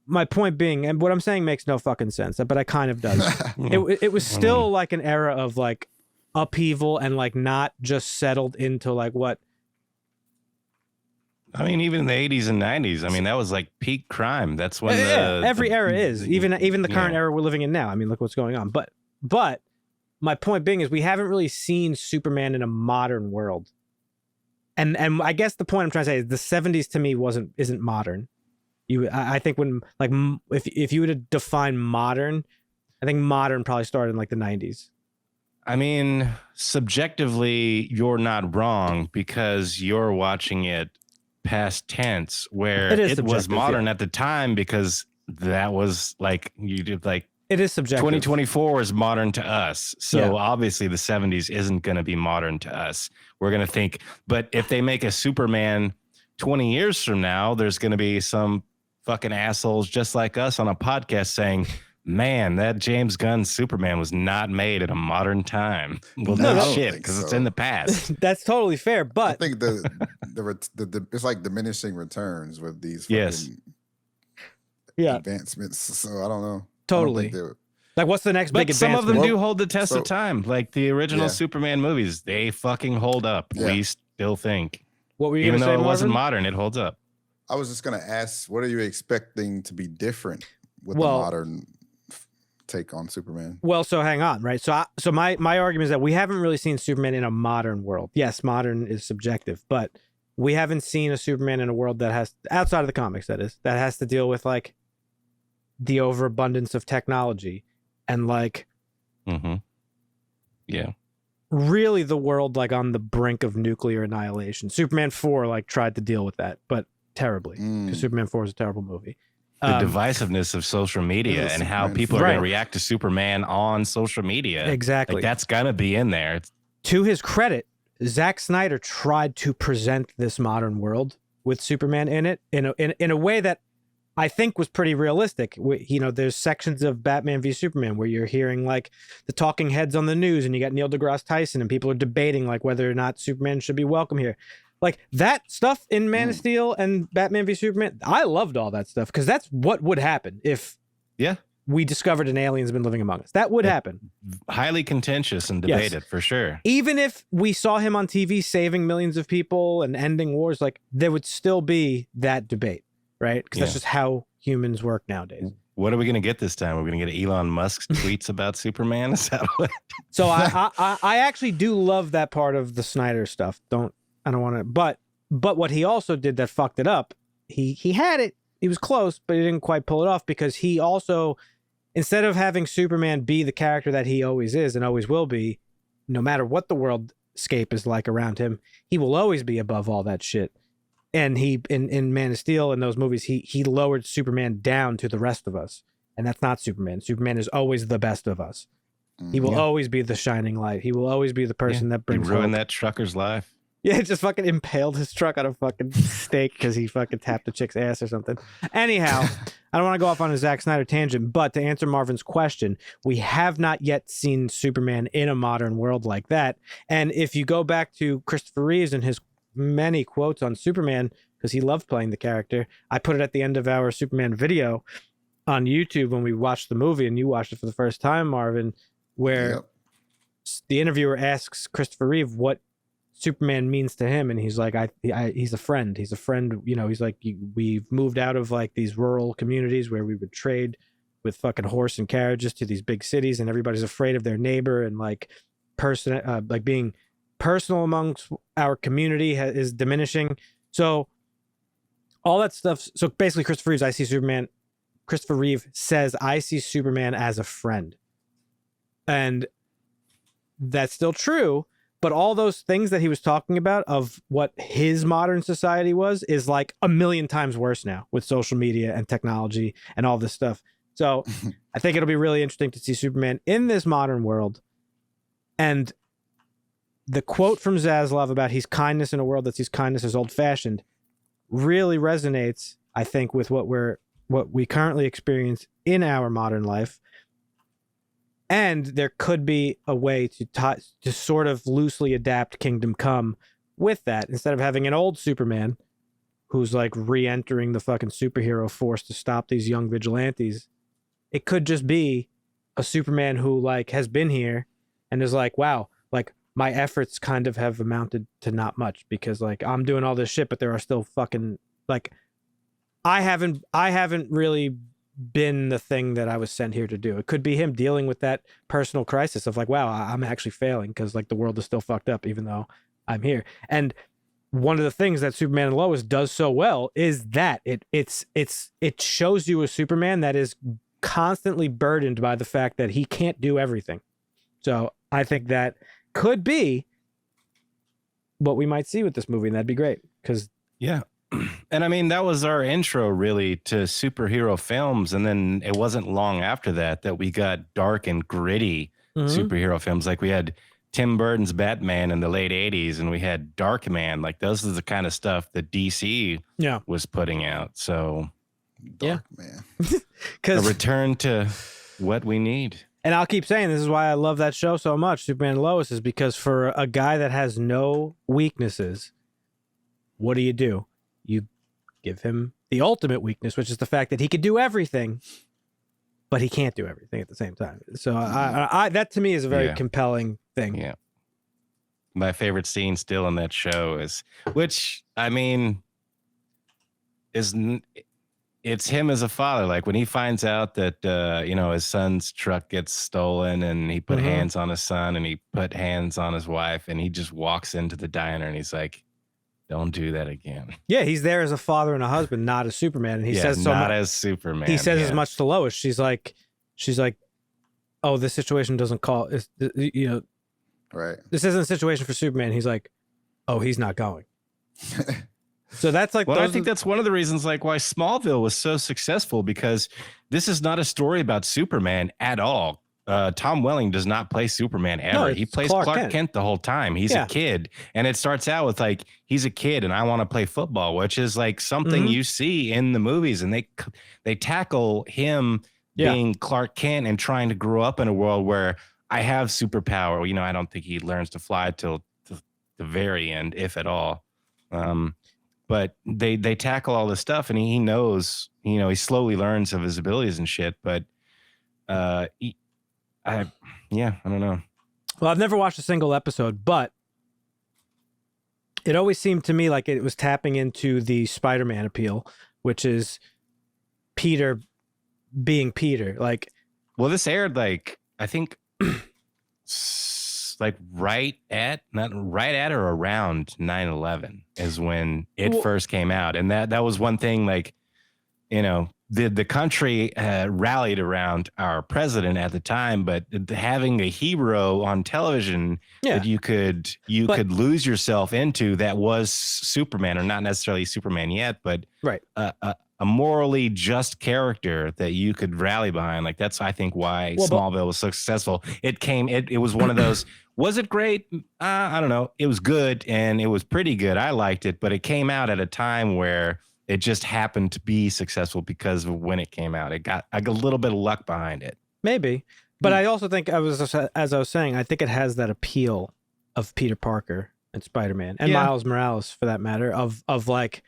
my point being, and what I'm saying makes no fucking sense, but it kind of does. It was still like an era of like upheaval and like not just settled into like what. I mean, even in the 80s and 90s, I mean, that was like peak crime. That's when every era is, even the current era we're living in now. I mean, look what's going on. But my point being is we haven't really seen Superman in a modern world. And I guess the point I'm trying to say is the 70s to me isn't modern. I think when like if you were to define modern, I think modern probably started in like the 90s. I mean, subjectively, you're not wrong because you're watching it past tense, where it was modern at the time because that was like you did like it is subjective. 2024 is modern to us, so obviously the 70s isn't going to be modern to us. We're going to think, but if they make a Superman 20 years from now, there's going to be some fucking assholes just like us on a podcast saying, man, that James Gunn Superman was not made at a modern time. Well, no shit, because it's in the past. That's totally fair, but I think the it's like diminishing returns with these fucking advancements. So I don't know. Totally. Like, what's the next big advancement? Some of them do hold the test of time. Like the original Superman movies, they fucking hold up. Yeah. We still think. What were you even though it wasn't modern, it holds up. I was just gonna ask, what are you expecting to be different with the modern take on Superman? Well, so hang on, right? So my argument is that we haven't really seen Superman in a modern world. Yes, modern is subjective, but we haven't seen a Superman in a world that has, outside of the comics, that has to deal with like the overabundance of technology and like really the world like on the brink of nuclear annihilation. Superman 4 like tried to deal with that, but terribly, because Superman 4 is a terrible movie. The divisiveness of social media and how people are going to react to Superman on social media. Exactly. Like, that's going to be in there. To his credit, Zack Snyder tried to present this modern world with Superman in it in a way that I think was pretty realistic. You know, there's sections of Batman v Superman where you're hearing like the talking heads on the news, and you got Neil deGrasse Tyson, and people are debating like whether or not Superman should be welcome here. Like that stuff in Man of Steel and Batman v Superman, I loved all that stuff because that's what would happen if we discovered an alien's been living among us. That would happen. Highly contentious and debated for sure. Even if we saw him on TV saving millions of people and ending wars, like there would still be that debate, right? Because that's just how humans work nowadays. What are we going to get this time? We're going to get Elon Musk's tweets about Superman? Is that what? So I actually do love that part of the Snyder stuff. I don't want to, but what he also did that fucked it up, he had it, he was close, but he didn't quite pull it off because he also, instead of having Superman be the character that he always is and always will be, no matter what the worldscape is like around him, he will always be above all that shit. And he, in Man of Steel, in those movies, he lowered Superman down to the rest of us. And that's not Superman. Superman is always the best of us. He will always be the shining light. He will always be the person that brings He ruined hope. that trucker's life. Yeah, just fucking impaled his truck on a fucking stake because he fucking tapped a chick's ass or something. Anyhow, I don't want to go off on a Zack Snyder tangent, but to answer Marvin's question, we have not yet seen Superman in a modern world like that. And if you go back to Christopher Reeves and his many quotes on Superman, because he loved playing the character, I put it at the end of our Superman video on YouTube when we watched the movie, and you watched it for the first time, Marvin, where the interviewer asks Christopher Reeve what Superman means to him, and he's like, he's a friend. He's a friend. You know, he's like, we've moved out of like these rural communities where we would trade with fucking horse and carriages to these big cities, and everybody's afraid of their neighbor, and like like being personal amongst our community is diminishing. So all that stuff. So basically, Christopher Reeve says, I see Superman as a friend, and that's still true. But all those things that he was talking about of what his modern society is like a million times worse now with social media and technology and all this stuff. So I think it'll be really interesting to see Superman in this modern world. And the quote from Zaslav about his kindness in a world that sees kindness as old fashioned really resonates, I think, with what we currently experience in our modern life. And there could be a way to sort of loosely adapt Kingdom Come with that. Instead of having an old Superman who's like re-entering the fucking superhero force to stop these young vigilantes, it could just be a Superman who like has been here and is like, wow, like my efforts kind of have amounted to not much because like I'm doing all this shit, but there are still fucking like I haven't really been the thing that I was sent here to do. It could be him dealing with that personal crisis of like, wow, I'm actually failing because like the world is still fucked up even though I'm here. And one of the things that Superman and Lois does so well is that it shows you a Superman that is constantly burdened by the fact that he can't do everything. So I think that could be what we might see with this movie, and that'd be great because and I mean, that was our intro really to superhero films. And then it wasn't long after that we got dark and gritty superhero films. Like we had Tim Burton's Batman in the late 80s, and we had Darkman. Like those are the kind of stuff that DC was putting out. So Darkman. A return to what we need. And I'll keep saying this is why I love that show so much, Superman and Lois, is because for a guy that has no weaknesses, what do? You give him the ultimate weakness, which is the fact that he could do everything, but he can't do everything at the same time. So I that to me is a very compelling thing. Yeah. My favorite scene still in that show is, which I mean, it's him as a father. Like when he finds out that, his son's truck gets stolen and he put hands on his son and he put hands on his wife and he just walks into the diner and he's like, don't do that again. Yeah, he's there as a father and a husband, not as Superman. And he says so not as Superman. He says as much to Lois. She's like, oh, this situation doesn't call. Right. This isn't a situation for Superman. He's like, oh, he's not going. So that's like. Well, I think that's one of the reasons, like, why Smallville was so successful, because this is not a story about Superman at all. Tom Welling does not play Superman ever. No, He it's plays Clark Kent the whole time. He's a kid. And it starts out with like, he's a kid and I want to play football, which is like something you see in the movies. And they tackle him being Clark Kent and trying to grow up in a world where I have superpower. You know, I don't think he learns to fly till the very end, if at all. But they tackle all this stuff and he knows, you know, he slowly learns of his abilities and shit. But I don't know. Well, I've never watched a single episode, but it always seemed to me like it was tapping into the Spider-Man appeal, which is Peter being Peter. Like, well, this aired like, I think like not right at or around 9/11 is when it first came out. And that was one thing, like, you know, the country rallied around our president at the time, but having a hero on television that you could lose yourself into, that was Superman, or not necessarily Superman yet, but a morally just character that you could rally behind. Like, that's, I think, why Smallville was so successful. It was one of those. Was it great? I don't know. It was good, and it was pretty good. I liked it, but it came out at a time where it just happened to be successful because of when it came out. It got a little bit of luck behind it. Maybe. But I also think, as I was saying, I think it has that appeal of Peter Parker and Spider-Man and Miles Morales, for that matter, of like,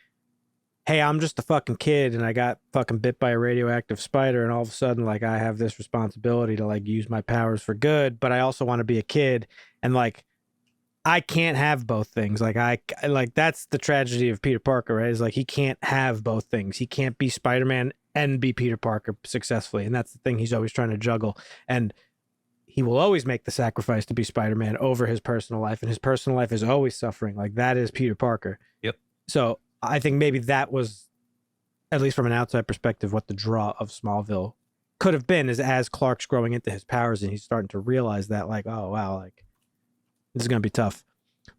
hey, I'm just a fucking kid and I got fucking bit by a radioactive spider, and all of a sudden, like, I have this responsibility to like use my powers for good, but I also want to be a kid, and like, I can't have both things. Like, that's the tragedy of Peter Parker, right? Is like, he can't have both things. He can't be Spider-Man and be Peter Parker successfully. And that's the thing he's always trying to juggle. And he will always make the sacrifice to be Spider-Man over his personal life. And his personal life is always suffering. Like, that is Peter Parker. Yep. So I think maybe that was, at least from an outside perspective, what the draw of Smallville could have been, is as Clark's growing into his powers and he's starting to realize that, like, oh, wow, like, this is going to be tough.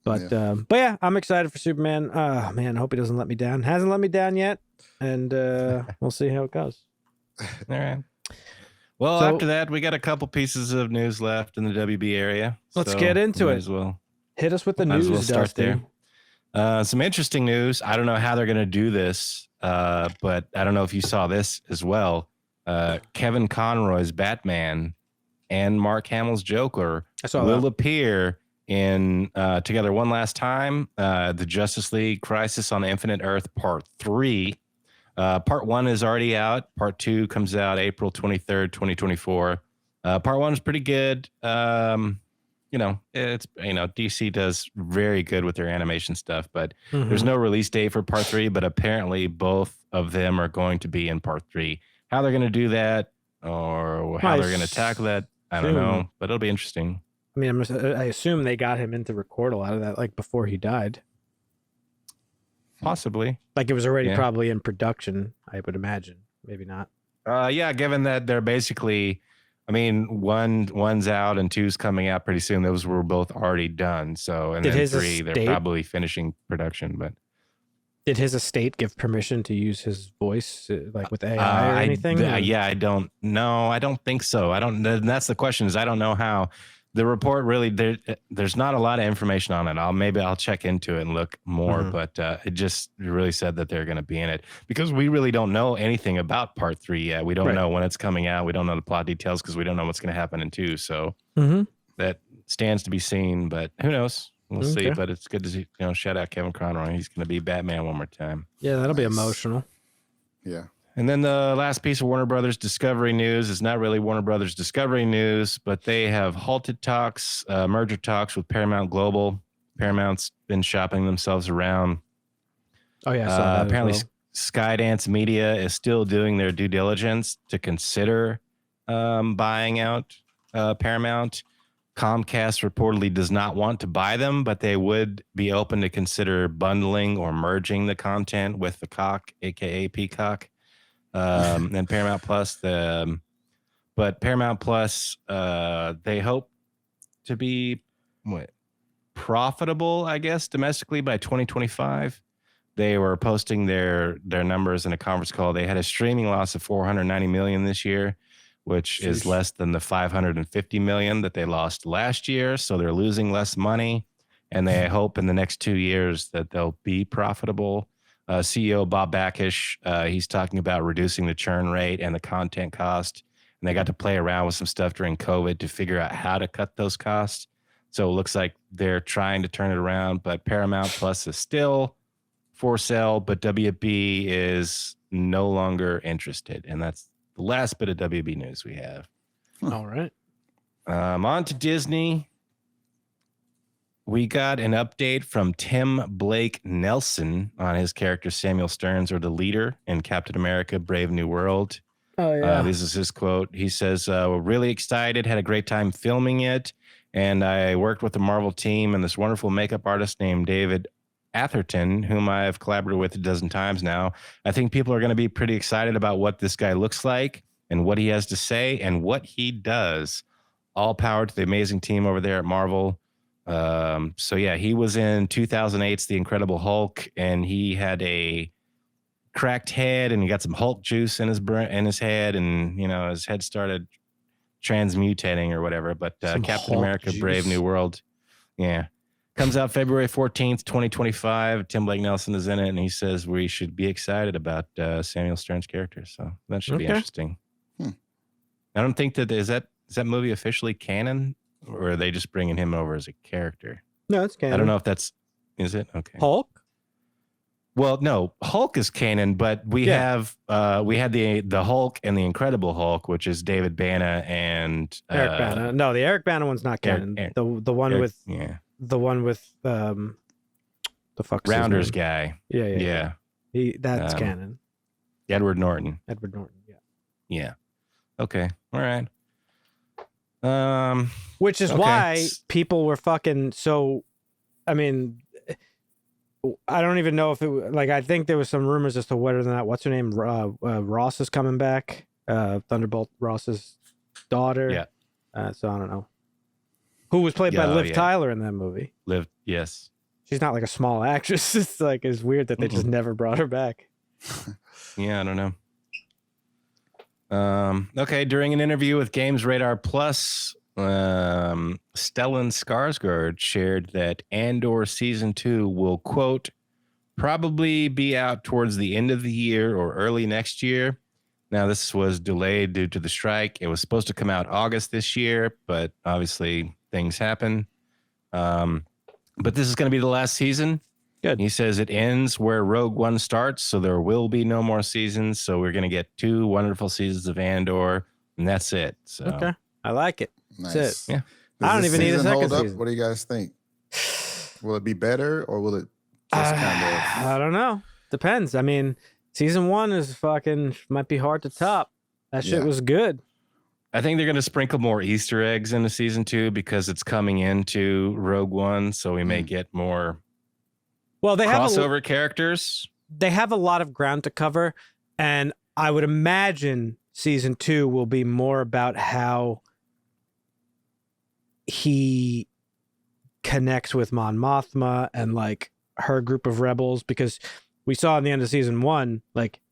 But yeah, I'm excited for Superman. Oh, man, I hope he doesn't let me down. Hasn't let me down yet. And we'll see how it goes. All right. Well, so, after that, we got a couple pieces of news left in the WB area. Let's get into it. As well. Hit us with the news, we'll start Dusty. there. Some interesting news. I don't know how they're going to do this, but I don't know if you saw this as well. Kevin Conroy's Batman and Mark Hamill's Joker will appear in Together One Last Time, the Justice League Crisis on Infinite Earth Part 3. Part 1 is already out. Part 2 comes out April 23rd, 2024. Part 1 is pretty good. DC does very good with their animation stuff, but there's no release date for Part 3, but apparently both of them are going to be in Part 3. How they're going to do that, or how they're going to tackle that, I don't know, but it'll be interesting. I mean, I assume they got him in to record a lot of that, like, before he died. Possibly. Like, it was already probably in production, I would imagine. Maybe not. Given that they're basically, I mean, one's out and two's coming out pretty soon. Those were both already done. So, and then 3, they're probably finishing production. But did his estate give permission to use his voice, like with AI or anything? I don't know. I don't think so. That's the question, is I don't know how. The report really, there's not a lot of information on it. Maybe I'll check into it and look more, but it just really said that they're going to be in it, because we really don't know anything about Part 3 yet. We don't know when it's coming out. We don't know the plot details because we don't know what's going to happen in 2. So that stands to be seen, but who knows? We'll see. But it's good to see, shout out Kevin Conroy. He's going to be Batman one more time. Yeah, that'll be emotional. Yeah. And then the last piece of Warner Brothers Discovery news is not really Warner Brothers Discovery news, but they have halted merger talks with Paramount Global. Paramount's been shopping themselves around. Oh, yeah. I saw that apparently, as well. Skydance Media is still doing their due diligence to consider buying out Paramount. Comcast reportedly does not want to buy them, but they would be open to consider bundling or merging the content with the Cock, aka Peacock. And Paramount Plus, but Paramount Plus, they hope to be profitable, I guess, domestically by 2025. They were posting their numbers in a conference call. They had a streaming loss of $490 million this year, which is Sheesh. less than the $550 million that they lost last year. So they're losing less money, and they hope in the next 2 years that they'll be profitable. CEO Bob Backish, he's talking about reducing the churn rate and the content cost. And they got to play around with some stuff during COVID to figure out how to cut those costs. So it looks like they're trying to turn it around, but Paramount Plus is still for sale, but WB is no longer interested. And that's the last bit of WB news we have. All right. On to Disney. We got an update from Tim Blake Nelson on his character Samuel Stearns, or the leader in Captain America: Brave New World. Oh yeah. This is his quote. He says, we're really excited, had a great time filming it. And I worked with the Marvel team and this wonderful makeup artist named David Atherton, whom I've collaborated with a dozen times now. I think people are going to be pretty excited about what this guy looks like and what he has to say and what he does. All power to the amazing team over there at Marvel. So yeah, he was in 2008's The Incredible Hulk, and he had a cracked head, and he got some Hulk juice in his head, and his head started transmutating or whatever. But Captain Hulk America: juice. Brave New World, yeah, comes out February 14th, 2025. Tim Blake Nelson is in it, and he says we should be excited about Samuel Stearns' character. So that should be interesting. I don't think is that movie officially canon, or are they just bringing him over as a character? No, it's canon. I don't know if is it? Okay. Hulk? Well, no, Hulk is canon, but we had the Hulk and the Incredible Hulk, which is David Bana and Eric Bana. No, the Eric Bana one's not canon. The one with the fuck Rounders guy. Yeah. That's canon. Edward Norton. Yeah. Yeah. Okay. All right. Which is why people were fucking so. I mean, I don't even know if it I think there was some rumors as to whether or not what's her name Ross is coming back. Thunderbolt Ross's daughter. Yeah. So I don't know. Who was played by Liv Tyler in that movie? Liv, yes. She's not like a small actress. It's weird that they just never brought her back. Yeah, I don't know. Okay, during an interview with Games Radar Plus, Stellan Skarsgård shared that Andor Season 2 will, quote, probably be out towards the end of the year or early next year. Now, this was delayed due to the strike. It was supposed to come out August this year, but obviously things happen. But this is going to be the last season. Good. He says it ends where Rogue One starts, so there will be no more seasons. So we're going to get 2 wonderful seasons of Andor, and that's it. So okay, I like it. Nice. That's it. Yeah. I don't even need a second season. What do you guys think? Will it be better, or will it just kind of? I don't know. Depends. I mean, season 1 is might be hard to top. That shit was good. I think they're going to sprinkle more Easter eggs into season 2 because it's coming into Rogue One, so we may get more. Well, they have crossover characters. They have a lot of ground to cover, and I would imagine season 2 will be more about how he connects with Mon Mothma and her group of rebels, because we saw in the end of season 1,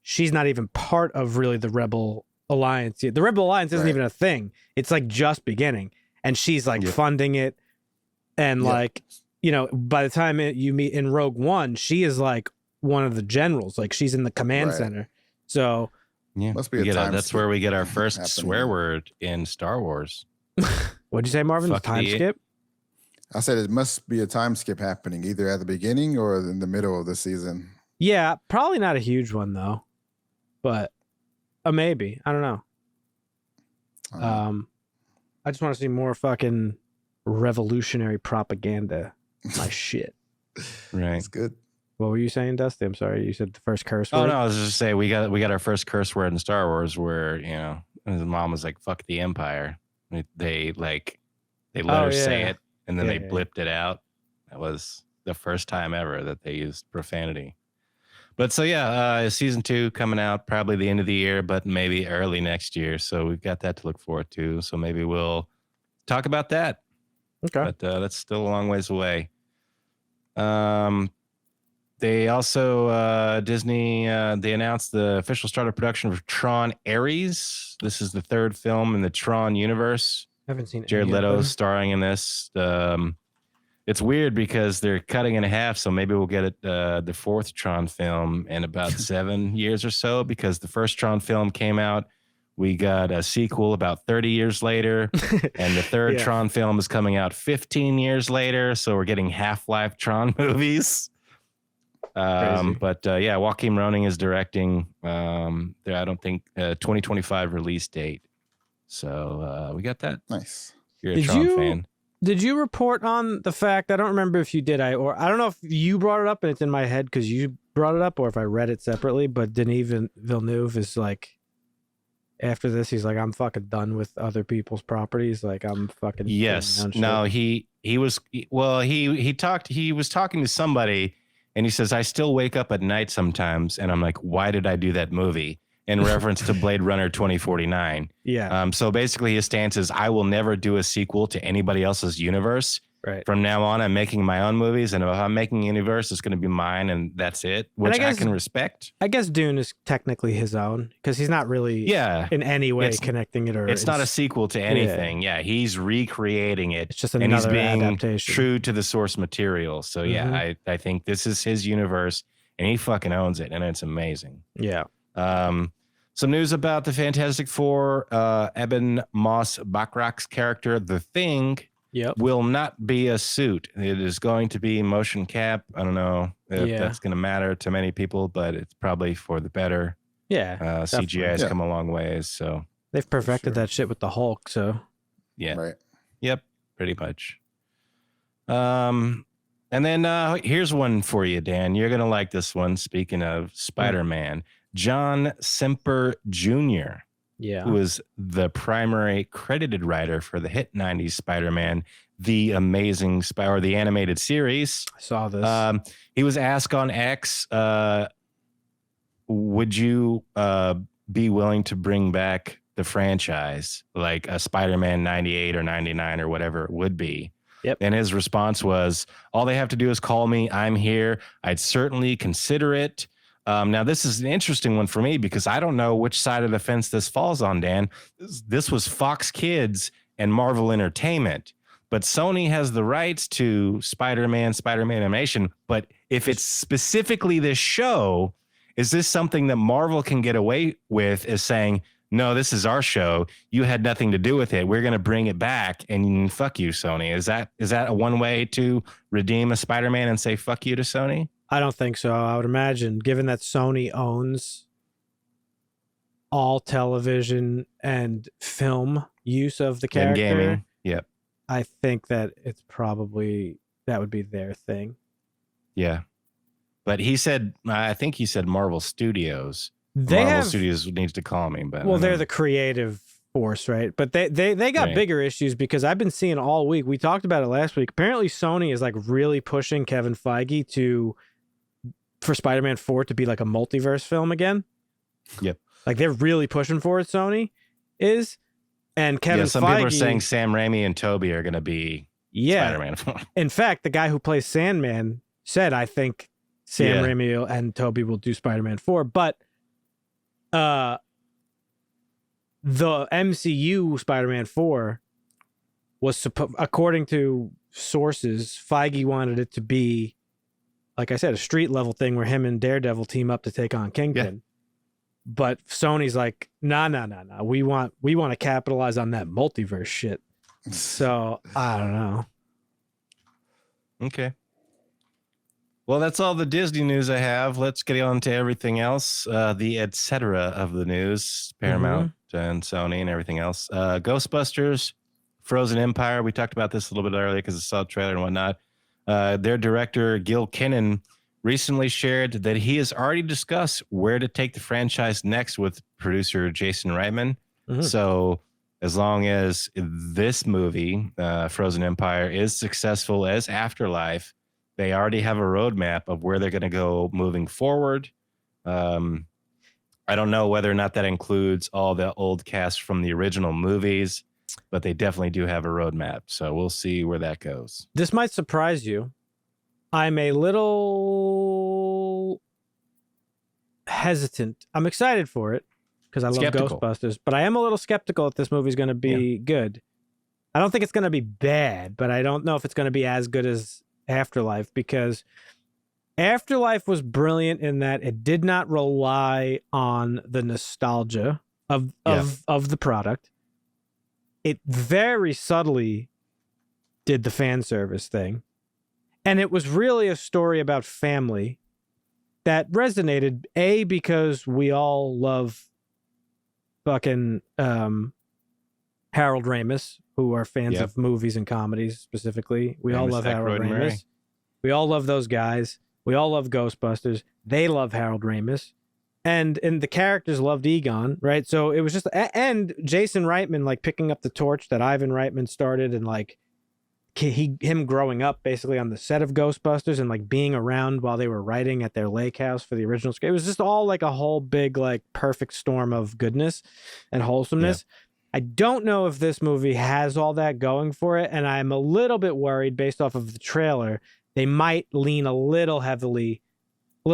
she's not even part of really the Rebel Alliance. The Rebel Alliance isn't even a thing. It's just beginning, and she's funding it, and by the time you meet in Rogue One, she is one of the generals. She's in the command center. So yeah, must be that's where we get our first swear word in Star Wars. What'd you say, Marvin? Fuck time skip? I said it must be a time skip happening either at the beginning or in the middle of the season. Yeah, probably not a huge one though, but maybe. I don't know. I just want to see more fucking revolutionary propaganda. My shit. Right. That's good. What were you saying, Dusty? I'm sorry. You said the first curse word? word? Oh, no. I was just saying we got our first curse word in Star Wars where, his mom was like, fuck the Empire. They let her say it, and then they blipped it out. That was the first time ever that they used profanity. But so, season 2 coming out probably the end of the year, but maybe early next year. So we've got that to look forward to. So maybe we'll talk about that. Okay. But that's still a long ways away. They also Disney they announced the official start of production of Tron Ares. This is the third film in the Tron universe. I haven't seen Jared any of Leto them. starring in this. It's weird because they're cutting in half, so maybe we'll get the fourth Tron film in about 7 years or so, because the first Tron film came out. We got a sequel about 30 years later, and the third Yeah. Tron film is coming out 15 years later, so we're getting Half-Life Tron movies. But yeah, Joaquin Roning is directing. I don't think 2025 release date. So we got that. Nice. You're a Tron fan. Did you report on the fact? I don't remember if you did. I don't know if you brought it up and it's in my head because you brought it up, or if I read it separately. But Denis Villeneuve is like, after this, he's like, I'm fucking done with other people's properties. Like, I'm fucking. Yes. No. He was talking to somebody, and he says, I still wake up at night sometimes, and I'm like, why did I do that movie? In reference to Blade Runner 2049. Yeah. So basically his stance is, I will never do a sequel to anybody else's universe. Right. From now on, I'm making my own movies, and if I'm making a universe, it's going to be mine, and that's it, which I can respect. I guess Dune is technically his own, because he's not really in any way connecting it. Or it's not a sequel to anything. Yeah, he's recreating it. It's just another and he's being adaptation. True to the source material. So yeah, I think this is his universe, and he fucking owns it, and it's amazing. Yeah. Some news about the Fantastic Four. Eben Moss-Bachrach's character, The Thing, will not be a suit. It is going to be motion cap. I don't know if that's going to matter to many people, but it's probably for the better. Yeah. CGI has come a long ways, so they've perfected that shit with the Hulk. So yeah, Right. Yep, pretty much. And then here's one for you, Dan. You're gonna like this one. Speaking of Spider-Man, John Semper Jr., who is the primary credited writer for the hit 90s Spider-Man, the Amazing or the animated series. I saw this. He was asked on X, would you be willing to bring back the franchise, like a Spider-Man 98 or 99 or whatever it would be? Yep. And his response was, all they have to do is call me. I'm here. I'd certainly consider it. Now, this is an interesting one for me because I don't know which side of the fence this falls on, Dan. This was Fox Kids and Marvel Entertainment, but Sony has the rights to Spider-Man animation. But if it's specifically this show, is this something that Marvel can get away with, is saying, no, this is our show. You had nothing to do with it. We're going to bring it back, and fuck you, Sony. Is that a one way to redeem a Spider-Man and say fuck you to Sony? I don't think so. I would imagine, given that Sony owns all television and film use of the character, and gaming. Yep. I think that it's probably that would be their thing. Yeah, but I think he said Marvel Studios. Studios needs to call me, but they're the creative force, right? But they got bigger issues, because I've been seeing all week. We talked about it last week. Apparently, Sony is like really pushing Kevin Feige for Spider-Man 4 to be like a multiverse film again. Yep. Like they're really pushing for it. Sony is, and Kevin Feige. Some people are saying Sam Raimi and Tobey are going to be Spider-Man. In fact, the guy who plays Sandman said, I think Sam Raimi and Tobey will do Spider-Man 4, but the MCU Spider-Man 4 was according to sources, Feige wanted it to be, like I said, a street level thing where him and Daredevil team up to take on Kingpin. Yeah. But Sony's like, nah. We want to capitalize on that multiverse shit. So I don't know. Okay. Well, that's all the Disney news I have. Let's get on to everything else. The et cetera of the news, Paramount and Sony and everything else. Ghostbusters, Frozen Empire. We talked about this a little bit earlier because I saw the trailer and whatnot. Their director, Gil Kinnan, recently shared that he has already discussed where to take the franchise next with producer Jason Reitman. So as long as this movie, Frozen Empire, is successful as Afterlife, they already have a roadmap of where they're going to go moving forward. I don't know whether or not that includes all the old cast from the original movies, but they definitely do have a roadmap. So we'll see where that goes. This might surprise you. I'm a little hesitant. I'm excited for it because I love Skeptical. Ghostbusters, but I am a little skeptical if this movie's going to be good. I don't think it's going to be bad, but I don't know if it's going to be as good as Afterlife, because Afterlife was brilliant in that it did not rely on the nostalgia of the product. It very subtly did the fan service thing. And it was really a story about family that resonated, A, because we all love fucking Harold Ramis, who are fans of movies and comedies specifically. We all love Harold Ramis. We all love those guys. We all love Ghostbusters. They love Harold Ramis. And the characters loved Egon, right? So it was just... And Jason Reitman, like, picking up the torch that Ivan Reitman started, and, like, him growing up basically on the set of Ghostbusters and like being around while they were writing at their lake house for the original script. It was just all like a whole big, like, perfect storm of goodness and wholesomeness. Yeah. I don't know if this movie has all that going for it, and I'm a little bit worried based off of the trailer. They might lean a little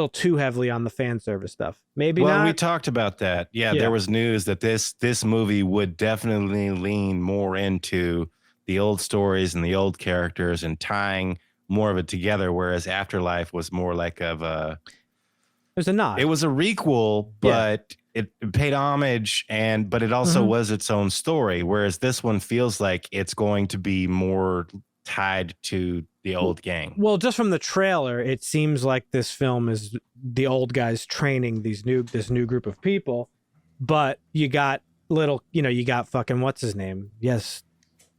too heavily on the fan service stuff. Maybe not. Well, we talked about that. Yeah, there was news that this movie would definitely lean more into the old stories and the old characters and tying more of it together, whereas Afterlife was more like of a... It was a nod. It was a requel, but it paid homage, but it also was its own story, whereas this one feels like it's going to be more tied to the old gang. Well, just from the trailer, it seems like this film is the old guys training this new group of people, but you got you got fucking, what's his name? Yes,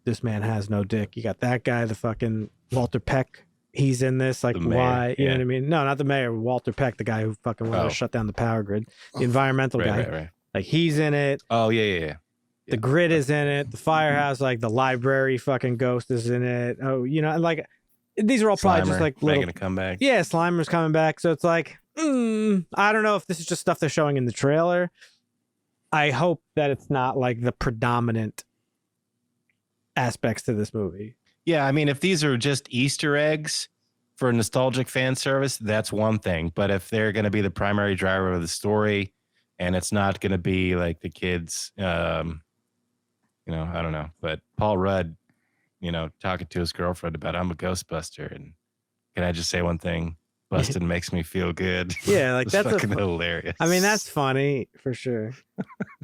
this man has no dick. You got that guy, the fucking Walter Peck. He's in this. Like, why? You know what I mean? No, not the mayor. Walter Peck, the guy who fucking wanted to shut down the power grid. The environmental guy. Right. Like, he's in it. Oh, yeah. The grid is in it. The firehouse, like the library fucking ghost is in it. Oh, like, these are all probably just like little... making a comeback. Yeah, Slimer's coming back. So it's like, I don't know if this is just stuff they're showing in the trailer. I hope that it's not like the predominant aspects to this movie. Yeah, I mean, if these are just Easter eggs for nostalgic fan service, that's one thing. But if they're going to be the primary driver of the story, and it's not going to be like the kids, I don't know. But Paul Rudd, talking to his girlfriend about, I'm a Ghostbuster, and can I just say one thing? Bustin' makes me feel good. Yeah, like that's fucking hilarious. I mean, that's funny for sure.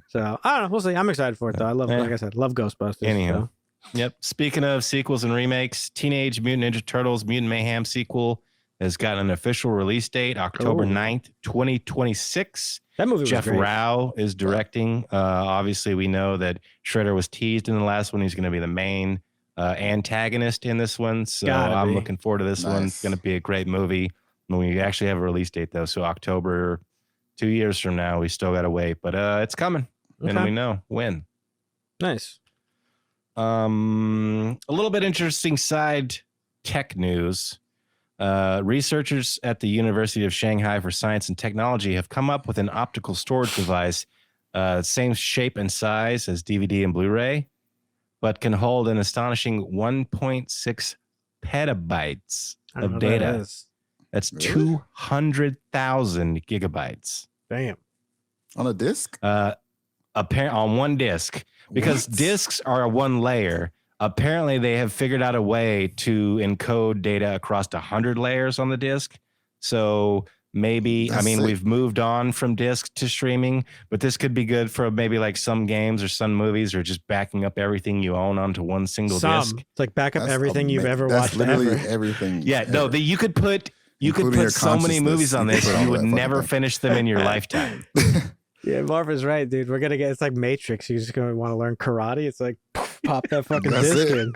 So I don't know. We'll see. I'm excited for it though. I love, like I said, love Ghostbusters. Anyhow. So. Yep. Speaking of sequels and remakes, Teenage Mutant Ninja Turtles Mutant Mayhem sequel has got an official release date, October 9th, 2026. That movie was Jeff great. Rao is directing. Obviously, we know that Shredder was teased in the last one. He's going to be the main antagonist in this one. So I'm looking forward to this one. It's going to be a great movie. We actually have a release date, though. So October, 2 years from now, we still got to wait. But it's coming. Okay. And we know when. Nice. A little bit interesting side tech news. Researchers at the University of Shanghai for Science and Technology have come up with an optical storage device, same shape and size as DVD and Blu-ray, but can hold an astonishing 1.6 petabytes of data. That's 200,000 gigabytes. Damn. On a disc? On one disc. Because discs are one layer. Apparently, they have figured out a way to encode data across 100 layers on the disc. So maybe, we've moved on from disc to streaming, but this could be good for maybe like some games or some movies, or just backing up everything you own onto one single disc. It's like back up everything you've ever watched. That's literally everything. Yeah, no, you could put so many movies on this, you would never finish them in your lifetime. Yeah, Marvin's right, dude. We're gonna get, it's like Matrix. You're just gonna want to learn karate. It's like pop that fucking disc in.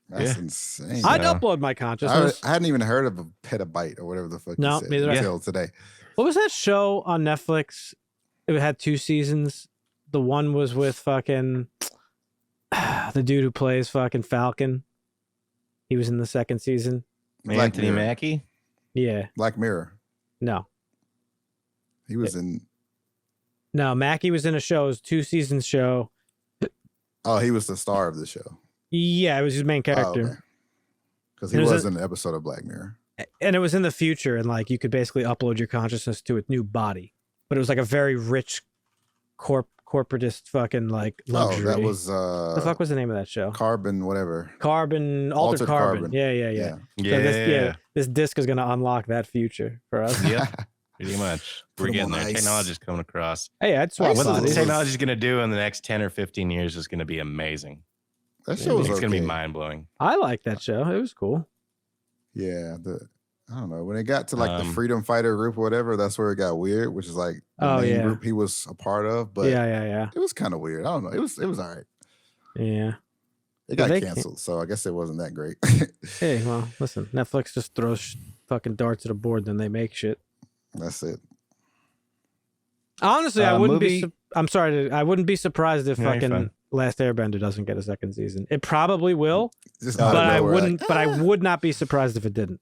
That's insane. I'd upload my consciousness. I hadn't even heard of a petabyte or whatever the fuck you said until today. What was that show on Netflix? It had 2 seasons. The one was with fucking the dude who plays fucking Falcon. He was in the second season. Anthony Mackie? Yeah. Black Mirror. No. He was in... No, Mackie was in a show. It was a 2-season show. Oh, he was the star of the show. Yeah, it was his main character. Because he was in an episode of Black Mirror. And it was in the future, and like you could basically upload your consciousness to a new body. but it was like a very rich corporatist fucking like luxury. Oh, that was the fuck was the name of that show? Carbon, whatever. Altered Carbon. Yeah. So this disc is gonna unlock that future for us. Yep. Pretty much. We're Put 'em getting on there. ice. Technology's coming across. Hey, I'd swap Ice What the bodies. is- technology's going to do in the next 10 or 15 years is going to be amazing. That show was It's going to okay. be mind-blowing. I like that show. It was cool. Yeah, I don't know. When it got to like the Freedom Fighter group or whatever, that's where it got weird, which is like the main group he was a part of. But yeah. it was kind of weird. I don't know. It was all right. Yeah. It got canceled, so I guess it wasn't that great. Hey, well, listen, Netflix just throws fucking darts at a board, then they make shit. That's it. Honestly, I wouldn't movie- be. I'm sorry. I wouldn't be surprised if No, you're fucking fine. Last Airbender doesn't get a second season. It probably will, Just but out of I nowhere, wouldn't. like, But I would not be surprised if it didn't.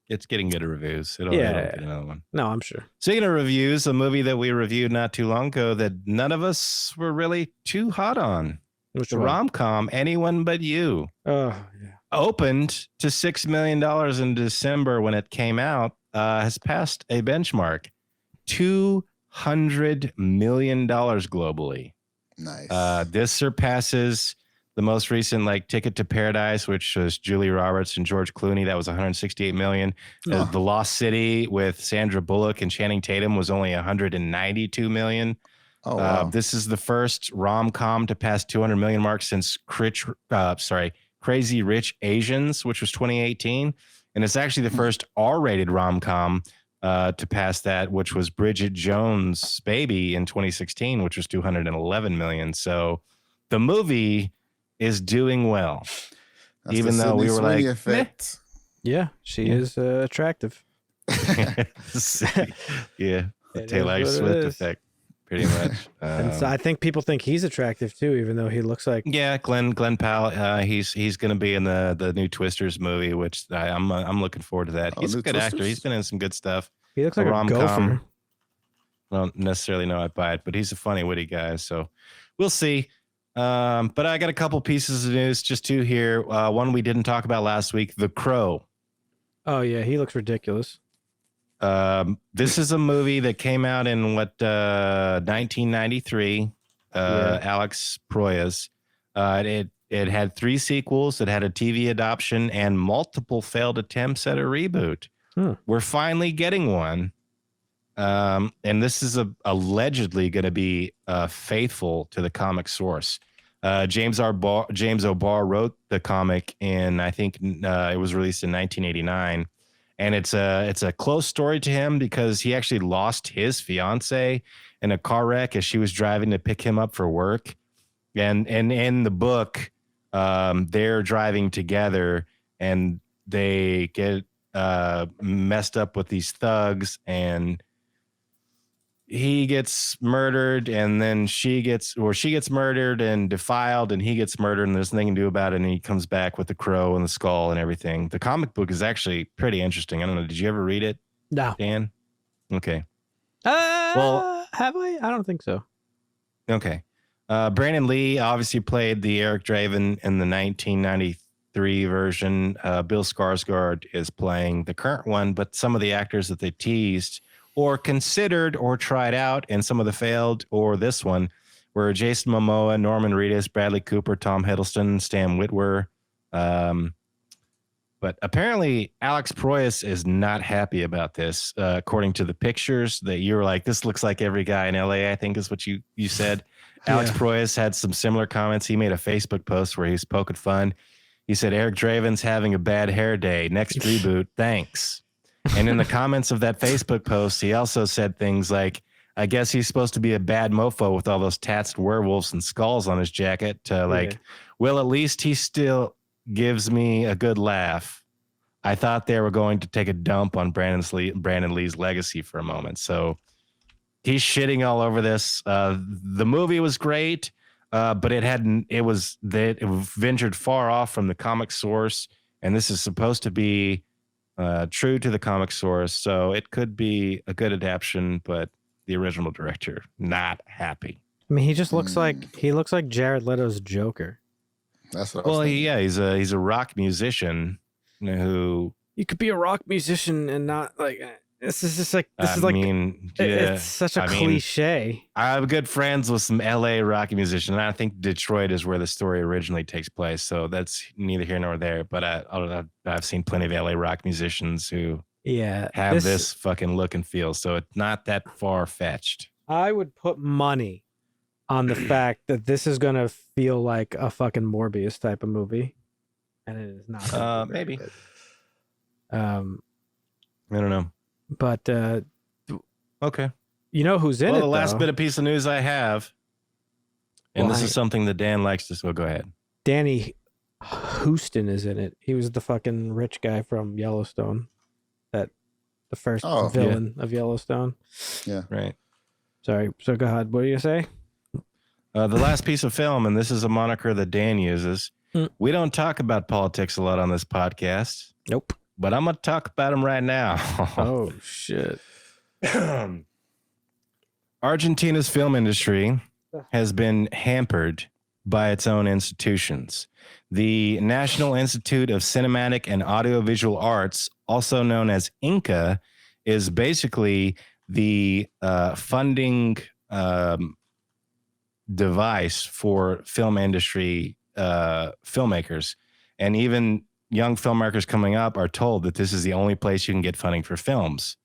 It's getting good reviews. It'll get another one. No, I'm sure. Speaking of reviews, a movie that we reviewed not too long ago that none of us were really too hot on. Which The one? rom-com Anyone But You Oh yeah. opened to $6 million in December when it came out, has passed a benchmark. $200 million globally. nice. This surpasses the most recent like Ticket to Paradise, which was Julia Roberts and George Clooney. That was 168 million. Oh. The Lost City with Sandra Bullock and Channing Tatum was only 192 million. Oh, wow. This is the first rom-com to pass 200 million mark since Crazy Rich Asians, which was 2018. And it's actually the first R-rated rom-com to pass that, which was Bridget Jones' Baby in 2016, which was 211 million. So the movie is doing well. That's even the though we Sydney were Sweeney like, effect. Yeah, she is attractive. Yeah, the It Taylor is what it Swift is. effect, pretty much. And so I think people think he's attractive too, even though he looks like. Yeah, Glenn Powell. He's going to be in the new Twisters movie, which I'm looking forward to that. Oh, He's a new good actor. Twisters? He's been in some good stuff. He looks like a rom-com. gopher. I don't necessarily know I'd buy it, but he's a funny, witty guy. So we'll see. But I got a couple pieces of news, just two here. One we didn't talk about last week, The Crow. Oh yeah, he looks ridiculous. This is a movie that came out in 1993. Alex Proyas. It had 3 sequels. It had a TV adoption and multiple failed attempts at a reboot. We're finally getting one. And this is allegedly going to be faithful to the comic source. James O'Barr wrote the comic in, I think it was released in 1989. And it's a close story to him because he actually lost his fiance in a car wreck as she was driving to pick him up for work. And in the book, they're driving together and they get messed up with these thugs, and he gets murdered, and then she gets murdered and defiled, and he gets murdered, and there's nothing to do about it. And he comes back with the crow and the skull and everything. The comic book is actually pretty interesting. I don't know. Did you ever read it, No. Dan? Okay. Well, have I? I don't think so. Okay. Brandon Lee obviously played the Eric Draven in the 1993 version. Bill Skarsgård is playing the current one, but some of the actors that they teased or considered or tried out, and some of the failed, or this one, were Jason Momoa, Norman Reedus, Bradley Cooper, Tom Hiddleston, Stan Witwer. But apparently Alex Proyas is not happy about this. According to the pictures that you were like, this looks like every guy in LA, I think is what you said. Alex Proyas had some similar comments. He made a Facebook post where he's poking fun. He said, Eric Draven's having a bad hair day. Next reboot, thanks. And in the comments of that Facebook post, he also said things like, I guess he's supposed to be a bad mofo with all those tattooed werewolves and skulls on his jacket. Well, at least he still gives me a good laugh. I thought they were going to take a dump on Brandon Lee's legacy for a moment. So he's shitting all over this. The movie was great, but it ventured far off from the comic source. And this is supposed to be true to the comic source, so it could be a good adaptation, but the original director not happy. I mean, he just looks like Jared Leto's Joker. That's what I was thinking. He's a rock musician who You could be a rock musician and not like This is just like it's such a cliche. I have good friends with some LA rock musicians, and I think Detroit is where the story originally takes place. So that's neither here nor there. But I've seen plenty of LA rock musicians who have this fucking look and feel. So it's not that far fetched. I would put money on the fact that this is gonna feel like a fucking Morbius type of movie, and it is not. Maybe. I don't know. But okay, you know who's in it? Well, the last bit of piece of news I have, and this is something that Dan likes to. So go ahead. Danny Houston is in it. He was the fucking rich guy from Yellowstone, the first villain of Yellowstone. Yeah, right. Sorry. So go ahead. What are you gonna say? The last piece of film, and this is a moniker that Dan uses. We don't talk about politics a lot on this podcast. Nope. But I'm going to talk about them right now. Oh, shit. Argentina's film industry has been hampered by its own institutions. The National Institute of Cinematic and Audiovisual Arts, also known as INCA, is basically the funding device for film industry filmmakers. And even young filmmakers coming up are told that this is the only place you can get funding for films.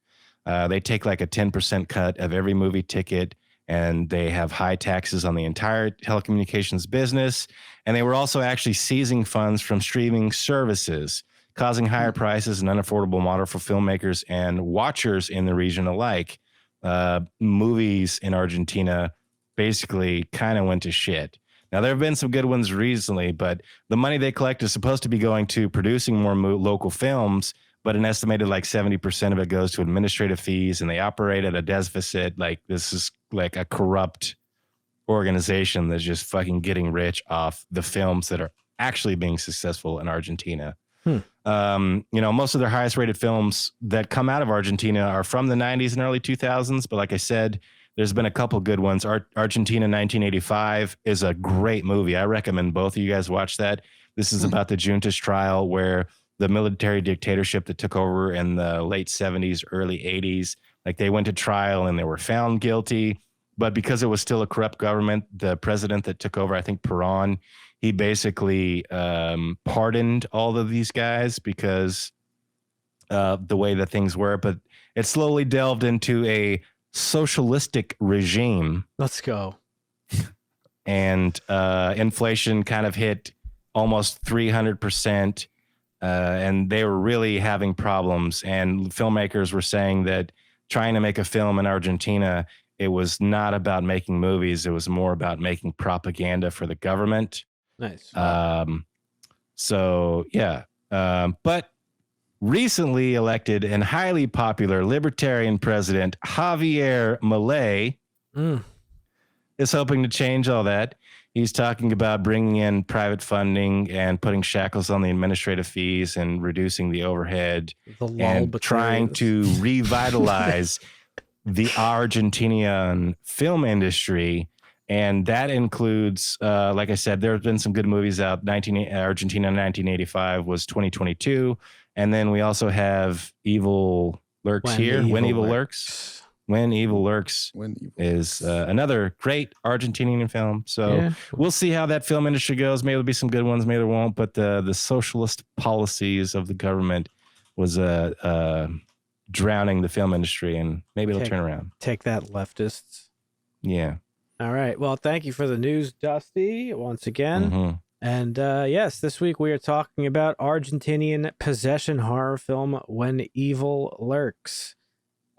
They take like a 10% cut of every movie ticket, and they have high taxes on the entire telecommunications business. And they were also actually seizing funds from streaming services, causing higher prices and unaffordable model for filmmakers and watchers in the region alike. Movies in Argentina basically kind of went to shit. Now, there have been some good ones recently, but the money they collect is supposed to be going to producing more local films, but an estimated like 70% of it goes to administrative fees, and they operate at a deficit. Like, this is like a corrupt organization that's just fucking getting rich off the films that are actually being successful in Argentina. Most of their highest rated films that come out of Argentina are from the 90s and early 2000s. But like I said, there's been a couple good ones. Argentina 1985 is a great movie. I recommend both of you guys watch that. This is about the Junta's trial, where the military dictatorship that took over in the late 70s, early 80s, like they went to trial and they were found guilty. But because it was still a corrupt government, the president that took over, I think Perón, he basically pardoned all of these guys because the way that things were. But it slowly delved into a socialistic regime. Let's go. And inflation kind of hit almost 300%. And they were really having problems. And filmmakers were saying that trying to make a film in Argentina, it was not about making movies. It was more about making propaganda for the government. Nice. But recently elected and highly popular libertarian president Javier Milei is hoping to change all that. He's talking about bringing in private funding and putting shackles on the administrative fees and reducing the overhead and trying to revitalize the Argentinian film industry. And that includes, like I said, there have been some good movies out. Argentina 1985 was 2022. And then we also have Evil Lurks here. When Evil Lurks is another great Argentinian film. So we'll see how that film industry goes. Maybe there'll be some good ones, maybe there won't. But the socialist policies of the government was drowning the film industry, and maybe it'll turn around. Take that, leftists. Yeah. All right. Well, thank you for the news, Dusty, once again. Mm-hmm. And yes, this week we are talking about Argentinian possession horror film When Evil Lurks.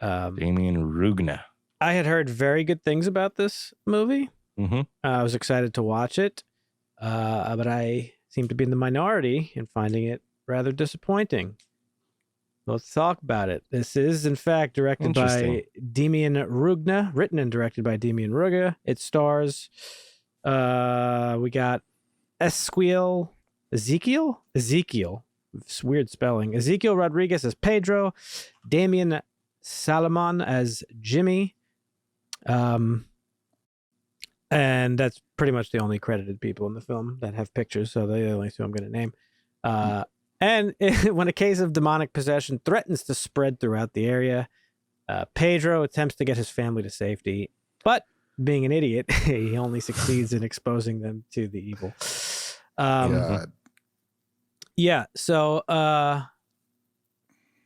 Demián Rugna. I had heard very good things about this movie. Mm-hmm. I was excited to watch it, but I seem to be in the minority in finding it rather disappointing. Let's talk about it. This is, in fact, directed by Demián Rugna, written and directed by Demián Rugna. It stars, we got Ezequiel. It's weird spelling. Ezequiel Rodriguez as Pedro, Demián Salomon as Jimmy. And that's pretty much the only credited people in the film that have pictures, so they're the only two I'm going to name. And when a case of demonic possession threatens to spread throughout the area, Pedro attempts to get his family to safety, but being an idiot, he only succeeds in exposing them to the evil. Yeah, so I'm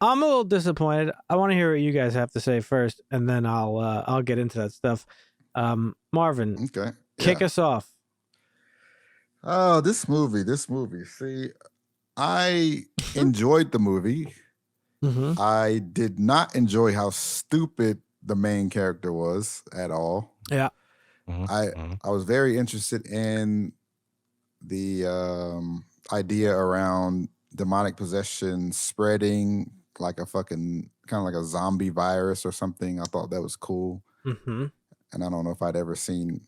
a little disappointed. I want to hear what you guys have to say first, and then I'll get into that stuff. Marvin, okay, kick us off. Oh, this movie. See, I enjoyed the movie. Mm-hmm. I did not enjoy how stupid the main character was at all. Yeah. I was very interested in the idea around demonic possession spreading like a fucking kind of like a zombie virus or something. I thought that was cool. Mm-hmm. And I don't know if I'd ever seen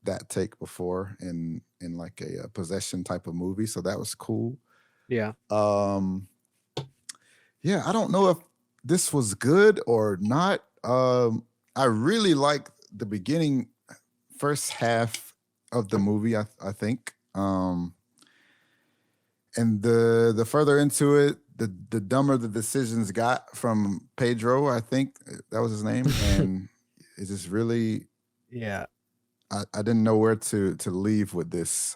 that take before in like a possession type of movie. So that was cool. Yeah. Yeah, I don't know if this was good or not. I really like the beginning, first half of the movie, I think. And the further into it, the dumber the decisions got from Pedro, I think that was his name. And it just really, yeah, I didn't know where to leave with this.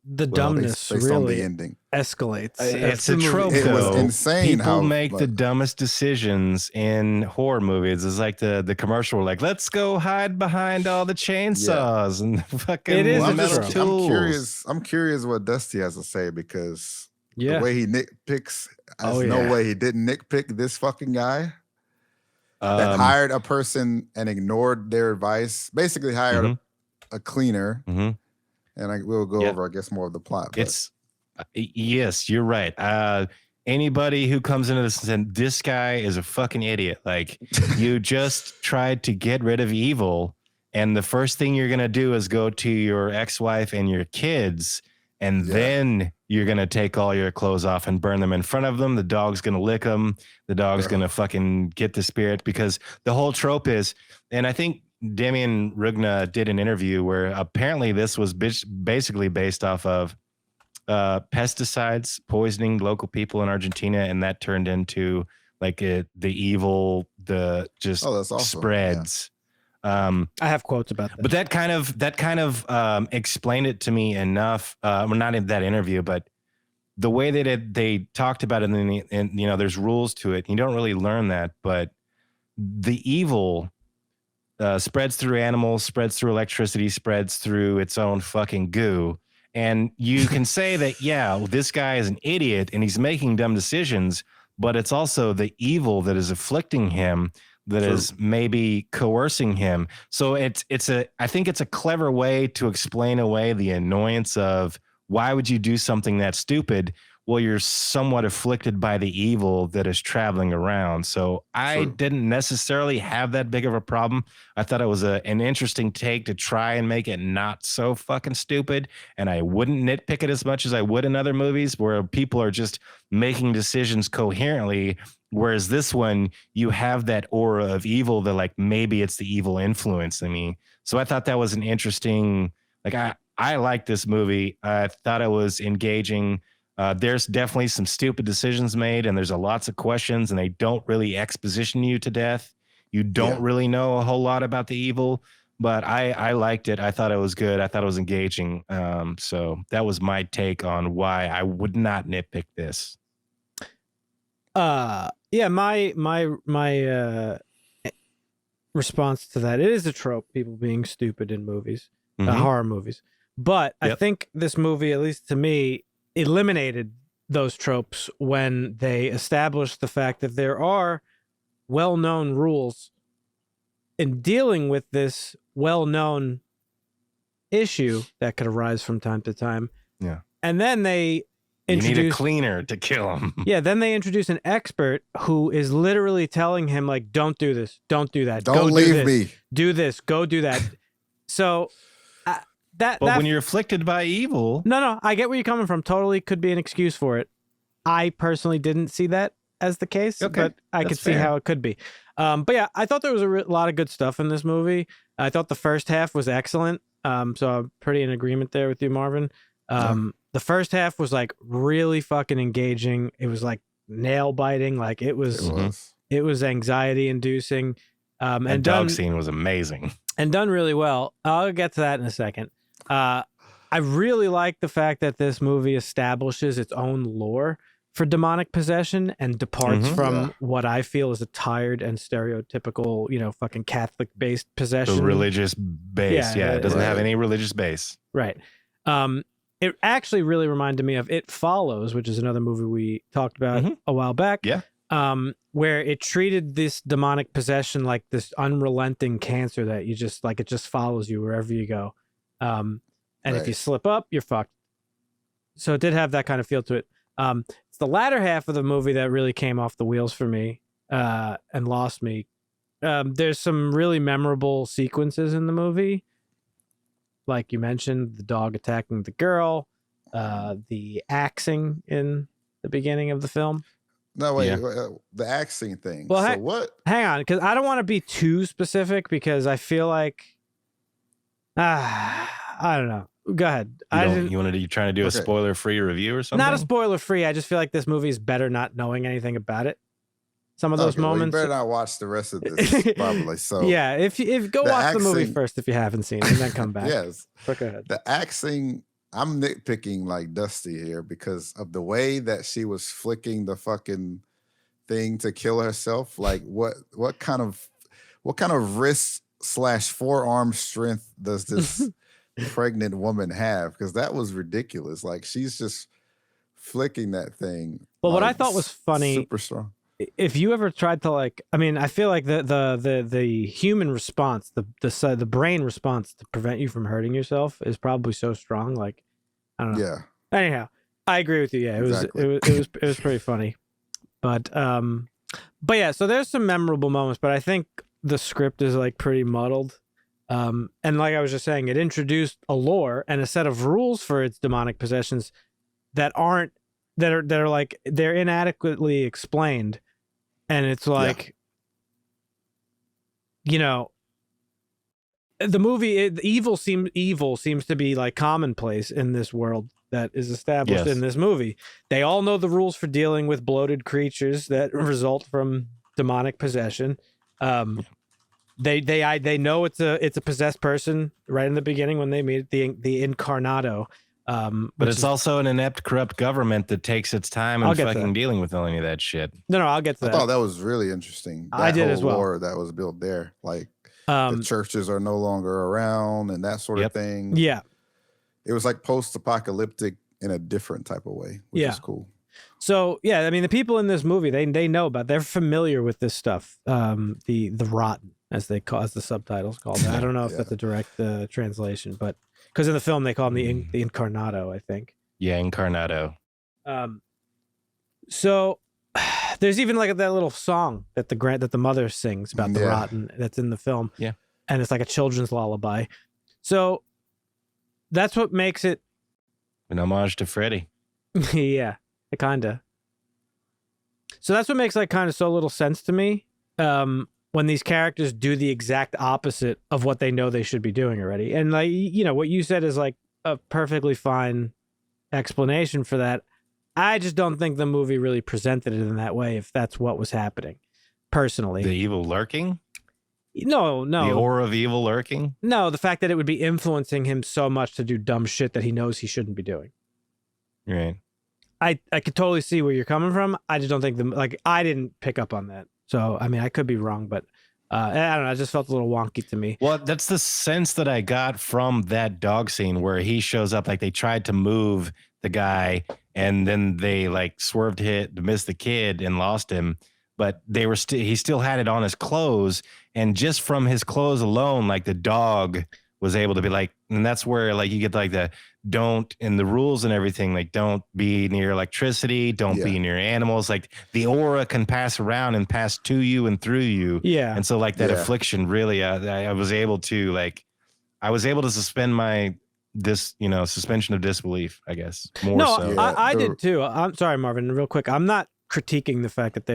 The dumbness based really on the ending escalates. It's a trope, it was insane. People make the dumbest decisions in horror movies. It's like the commercial, like, let's go hide behind all the chainsaws and fucking it is metal tools. I'm curious what Dusty has to say, because the way he nitpicks, there's no way he didn't nitpick this fucking guy that hired a person and ignored their advice. Basically hired a cleaner. Mm-hmm. And we'll go over, I guess, more of the plot. But. Yes, you're right. Anybody who comes into this and said, this guy is a fucking idiot. Like, you just tried to get rid of evil, and the first thing you're going to do is go to your ex-wife and your kids, and then you're going to take all your clothes off and burn them in front of them. The dog's going to lick them. The dog's going to fucking get the spirit, because the whole trope is, and I think Demián Rugna did an interview where apparently this was basically based off of pesticides poisoning local people in Argentina, and that turned into like the evil, that's awesome. Spreads. I have quotes about that. But that kind of explained it to me enough. Well, not in that interview, but the way that they talked about it, and you know, there's rules to it. You don't really learn that, but the evil spreads through animals, spreads through electricity, spreads through its own fucking goo. And you can say that, yeah, this guy is an idiot and he's making dumb decisions, but it's also the evil that is afflicting him, that is maybe coercing him. So I think it's a clever way to explain away the annoyance of, why would you do something that stupid? Well, you're somewhat afflicted by the evil that is traveling around. So I didn't necessarily have that big of a problem. I thought it was an interesting take to try and make it not so fucking stupid. And I wouldn't nitpick it as much as I would in other movies where people are just making decisions coherently. Whereas this one, you have that aura of evil that, like, maybe it's the evil influencing me. So I thought that was an interesting, like, I liked this movie. I thought it was engaging. There's definitely some stupid decisions made, and there's lots of questions, and they don't really exposition you to death. You don't really know a whole lot about the evil, but I liked it. I thought it was good. I thought it was engaging. So that was my take on why I would not nitpick this. Yeah, my response to that, it is a trope, people being stupid in movies, horror movies. But I think this movie, at least to me, eliminated those tropes when they established the fact that there are well-known rules in dealing with this well-known issue that could arise from time to time. Yeah. And then they introduce, you need a cleaner to kill him. Yeah, then they introduce an expert who is literally telling him, like, don't do this, don't do that, don't leave me, do this, go do that. So but when you're afflicted by evil, no, I get where you're coming from. Totally could be an excuse for it. I personally didn't see that as the case, but I could see how it could be. But yeah, I thought there was a lot of good stuff in this movie. I thought the first half was excellent. So I'm pretty in agreement there with you, Marvin. The first half was like really fucking engaging. It was like nail biting. Like it was It was anxiety inducing. And And dog done scene was amazing. and done really well. I'll get to that in a second. I really like the fact that this movie establishes its own lore for demonic possession and departs from what I feel is a tired and stereotypical, fucking Catholic-based possession. The religious base. Yeah, it doesn't have any religious base. Right. It actually really reminded me of It Follows, which is another movie we talked about a while back. Yeah. Where it treated this demonic possession like this unrelenting cancer that you just it just follows you wherever you go. And if you slip up, you're fucked. So it did have that kind of feel to it. It's the latter half of the movie that really came off the wheels for me and lost me. There's some really memorable sequences in the movie. Like you mentioned, the dog attacking the girl, the axing in the beginning of the film. No, wait, the axing thing. Well, so what? Hang on, because I don't want to be too specific because I feel like, I don't know. Go ahead. You trying to do a spoiler-free review or something? Not a spoiler-free. I just feel like this movie is better not knowing anything about it. Some of those moments. Well, you better not watch the rest of this, probably. So yeah, if go watch the movie first if you haven't seen it, and then come back. Yes. But go ahead. The axing, I'm nitpicking like Dusty here because of the way that she was flicking the fucking thing to kill herself. Like what kind of wrist / forearm strength does this pregnant woman have? Because that was ridiculous. Like she's just flicking that thing. Well, what I thought was funny, super strong. If you ever tried to I feel like the human response, the brain response to prevent you from hurting yourself is probably so strong. Like, I don't know. Yeah. Anyhow, I agree with you. Yeah, it was pretty funny, but yeah. So there's some memorable moments, but I think the script is like pretty muddled. And like I was just saying, it introduced a lore and a set of rules for its demonic possessions that are like they're inadequately explained. And it's like, the movie, evil seems to be like commonplace in this world that is established in this movie. They all know the rules for dealing with bloated creatures that result from demonic possession. They know it's a possessed person right in the beginning when they meet the incarnado. But it's also an inept, corrupt government that takes its time and fucking dealing with any of that shit. No, I'll get to that. I thought that was really interesting. That I did whole as well. lore that was built there, like the churches are no longer around and that sort of thing. Yeah, it was like post-apocalyptic in a different type of way, which is cool. So yeah, I mean, the people in this movie they know about, they're familiar with this stuff. The rotten, as the subtitles call it. I don't know if that's a direct translation, but. Because in the film they call him the Incarnado, I think. Yeah, Incarnado. So there's even like that little song that the mother sings about the rotten that's in the film. Yeah, and it's like a children's lullaby. So that's what makes it an homage to Freddy. Yeah, kinda. So that's what makes like kind of so little sense to me. When these characters do the exact opposite of what they know they should be doing already. And like, what you said is like a perfectly fine explanation for that. I just don't think the movie really presented it in that way if that's what was happening, personally. The evil lurking? No. The aura of evil lurking? No, the fact that it would be influencing him so much to do dumb shit that he knows he shouldn't be doing. Right. I could totally see where you're coming from. I just don't think I didn't pick up on that. So, I mean, I could be wrong, but I don't know. It just felt a little wonky to me. Well, that's the sense that I got from that dog scene where he shows up. Like they tried to move the guy and then they like swerved to miss the kid and lost him. But he still had it on his clothes. And just from his clothes alone, like the dog was able to be like, and that's where like you get like the don't in the rules and everything, like don't be near electricity, don't be near animals. Like the aura can pass around and pass to you and through you. Yeah. And so like that affliction really, I was able to suspend my suspension of disbelief, I guess. I did too. I'm sorry, Marvin, real quick. I'm not critiquing the fact that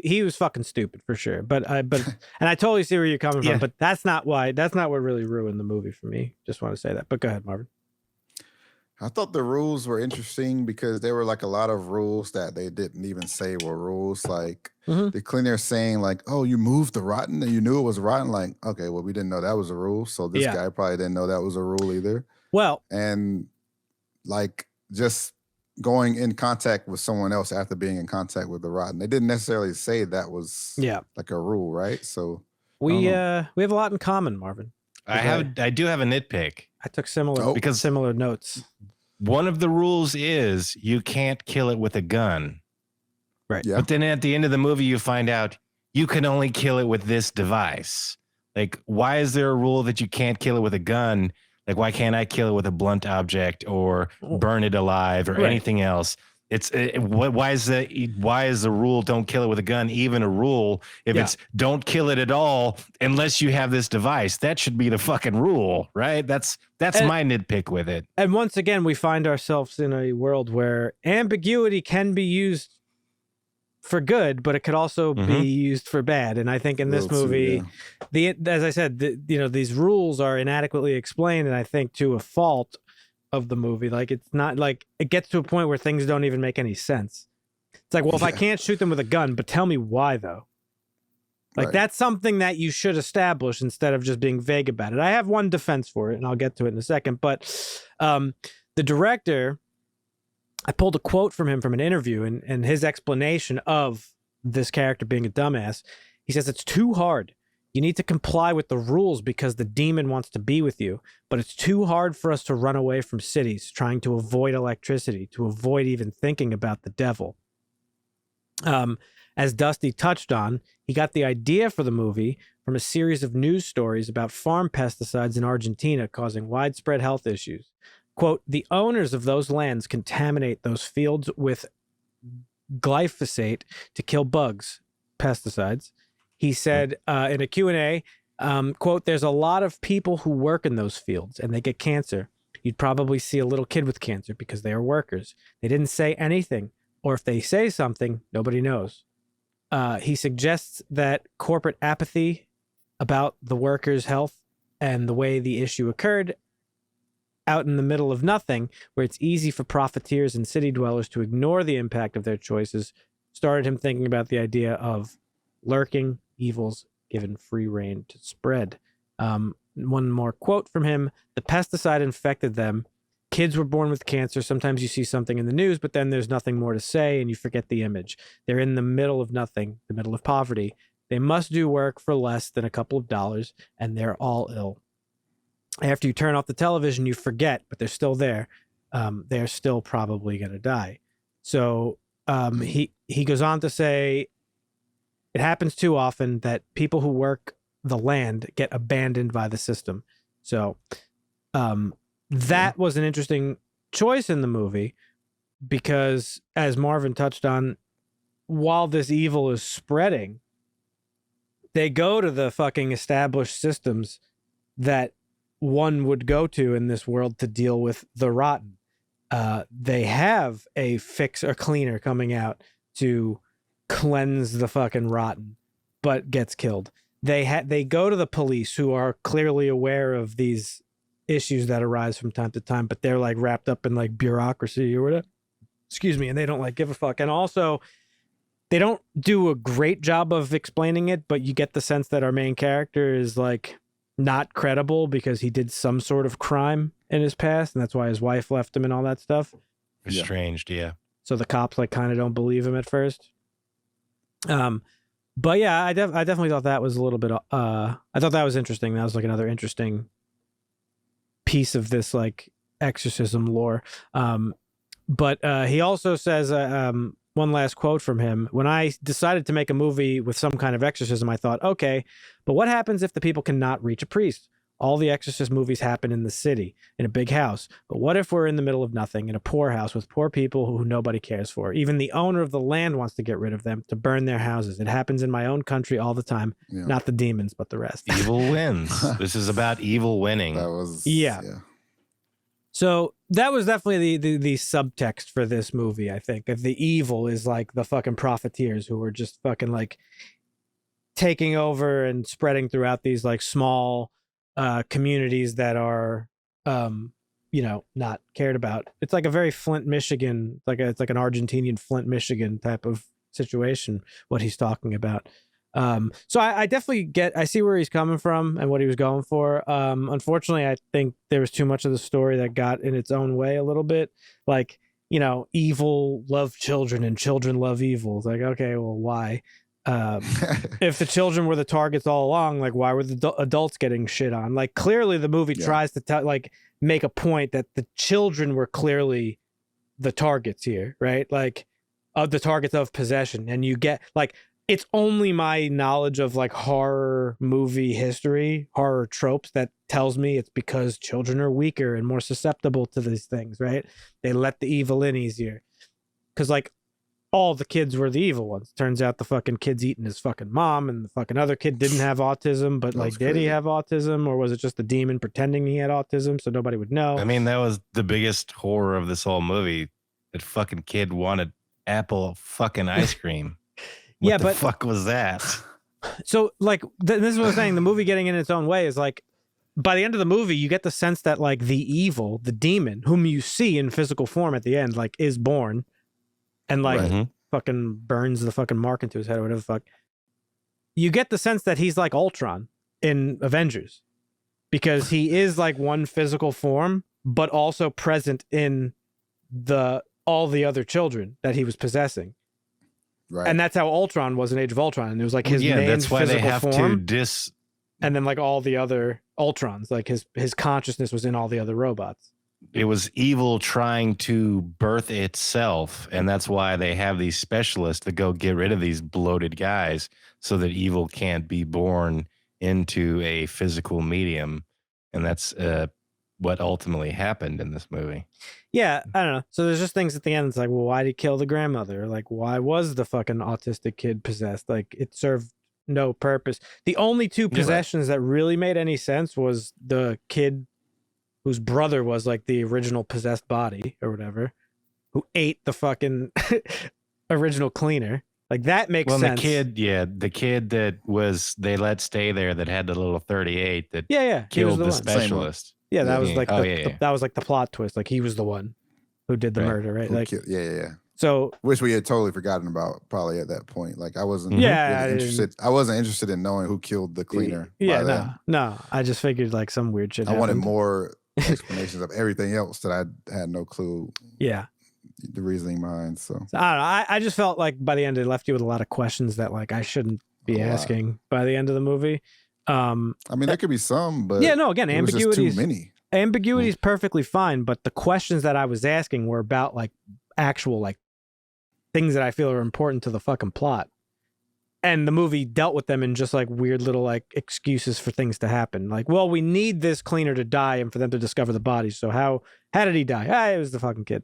he was fucking stupid for sure. But and I totally see where you're coming from, but that's not what really ruined the movie for me. Just want to say that. But go ahead, Marvin. I thought the rules were interesting because there were like a lot of rules that they didn't even say were rules. Like the cleaner saying like, "Oh, you moved the rotten and you knew it was rotten." Like, okay, well, we didn't know that was a rule, so this guy probably didn't know that was a rule either. Well, and like just going in contact with someone else after being in contact with the rotten, they didn't necessarily say that was like a rule, right? So we have a lot in common, Marvin. I do have a nitpick. I took similar notes. One of the rules is you can't kill it with a gun. Right. Yeah. But then at the end of the movie, you find out you can only kill it with this device. Like, why is there a rule that you can't kill it with a gun? Like, why can't I kill it with a blunt object or burn it alive or anything else? Why is the rule don't kill it with a gun even a rule if it's don't kill it at all unless you have this device? That should be the fucking rule, right? That's my nitpick with it. And once again, we find ourselves in a world where ambiguity can be used for good, but it could also be used for bad. And I think in this movie, as I said, these rules are inadequately explained, and I think to a fault of the movie. Like, it's not like it gets to a point where things don't even make any sense. It's like, well, if I can't shoot them with a gun, but tell me why though. Like that's something that you should establish instead of just being vague about it. I have one defense for it, and I'll get to it in a second. But the director, I pulled a quote from him from an interview, and his explanation of this character being a dumbass. He says it's too hard. You need to comply with the rules because the demon wants to be with you, but it's too hard for us to run away from cities, trying to avoid electricity, to avoid even thinking about the devil. As Dusty touched on, he got the idea for the movie from a series of news stories about farm pesticides in Argentina causing widespread health issues. Quote, the owners of those lands contaminate those fields with glyphosate to kill bugs, pesticides. He said in a Q&A, quote, there's a lot of people who work in those fields and they get cancer. You'd probably see a little kid with cancer because they are workers. They didn't say anything, or if they say something, nobody knows. He suggests that corporate apathy about the workers' health and the way the issue occurred out in the middle of nothing, where it's easy for profiteers and city dwellers to ignore the impact of their choices, started him thinking about the idea of lurking evils given free rein to spread. One more quote from him. The pesticide infected them. Kids were born with cancer. Sometimes you see something in the news, but then there's nothing more to say and you forget the image. They're in the middle of nothing, the middle of poverty. They must do work for less than a couple of dollars, and they're all ill. After you turn off the television, you forget, but they're still there. They're still probably going to die. So he goes on to say, it happens too often that people who work the land get abandoned by the system. So that was an interesting choice in the movie because, as Marvin touched on, while this evil is spreading, they go to the fucking established systems that one would go to in this world to deal with the rotten. They have a cleaner coming out to cleanse the fucking rotten, but gets killed. They go to the police, who are clearly aware of these issues that arise from time to time, but they're like wrapped up in like bureaucracy or whatever. Excuse me, and they don't like give a fuck. And also, they don't do a great job of explaining it, but you get the sense that our main character is like not credible because he did some sort of crime in his past, and that's why his wife left him and all that stuff. Estranged, yeah. So the cops like kind of don't believe him at first. But yeah, I definitely thought that was a little bit. I thought that was interesting. That was like another interesting piece of this like exorcism lore. But he also says one last quote from him. When I decided to make a movie with some kind of exorcism, I thought, okay, but what happens if the people cannot reach a priest? All the exorcist movies happen in the city, in a big house. But what if we're in the middle of nothing, in a poor house with poor people who nobody cares for? Even the owner of the land wants to get rid of them, to burn their houses. It happens in my own country all the time. Yeah. Not the demons, but the rest. Evil wins. This is about evil winning. That was yeah. So that was definitely the subtext for this movie, I think. That the evil is like the fucking profiteers who are just fucking like taking over and spreading throughout these like small communities that are not cared about. It's like a very Flint, Michigan, it's like an Argentinian Flint, Michigan type of situation, what he's talking about. So I definitely I see where he's coming from and what he was going for. Unfortunately, I think there was too much of the story that got in its own way a little bit. Like, evil love children and children love evil. It's like, okay, well, why? If the children were the targets all along, like, why were the adults getting shit on? Like, clearly the movie tries to make a point that the children were clearly the targets here, right? Like, of the targets of possession. And you get, like, it's only my knowledge of like horror movie history, horror tropes, that tells me it's because children are weaker and more susceptible to these things, right? They let the evil in easier. Because like all the kids were the evil ones. Turns out the fucking kid's eating his fucking mom, and the fucking other kid didn't have autism, but like, did he have autism, or was it just the demon pretending he had autism so nobody would know? I mean, that was the biggest horror of this whole movie. That fucking kid wanted apple fucking ice cream. What the fuck was that? So, like, this is what I'm saying. The movie getting in its own way is like, by the end of the movie, you get the sense that like the evil, the demon, whom you see in physical form at the end, like, is born, and like fucking burns the fucking mark into his head or whatever the fuck. You get the sense that he's like Ultron in Avengers, because he is like one physical form, but also present in all the other children that he was possessing. Right. And that's how Ultron was in Age of Ultron. And it was like his main that's why physical they have form, to and then like all the other Ultrons, like his consciousness was in all the other robots. It was evil trying to birth itself, and that's why they have these specialists to go get rid of these bloated guys so that evil can't be born into a physical medium. And that's what ultimately happened in this movie. Yeah, I don't know. So there's just things at the end. It's like, well, why did he kill the grandmother? Like, why was the fucking autistic kid possessed? Like, it served no purpose. The only two possessions that really made any sense was the kid whose brother was like the original possessed body or whatever, who ate the fucking original cleaner. Like, that makes sense. The kid that was they let stay there, that had the little 38 that killed the specialist. Yeah, that was like that was like the plot twist. Like, he was the one who did the murder, right? Like, So, which we had totally forgotten about probably at that point. Like, I wasn't really interested. I wasn't interested in knowing who killed the cleaner. Yeah, no. I just figured like some weird shit. I wanted more explanations of everything else that I had no clue. Yeah. The reasoning behind. So I don't know. I just felt like by the end it left you with a lot of questions that like I shouldn't be asking by the end of the movie. I mean, there could be some, but again, ambiguity is too many. Ambiguity is perfectly fine, but the questions that I was asking were about like actual like things that I feel are important to the fucking plot. And the movie dealt with them in just like weird little like excuses for things to happen. Like, well, we need this cleaner to die and for them to discover the bodies. So how did he die? It was the fucking kid.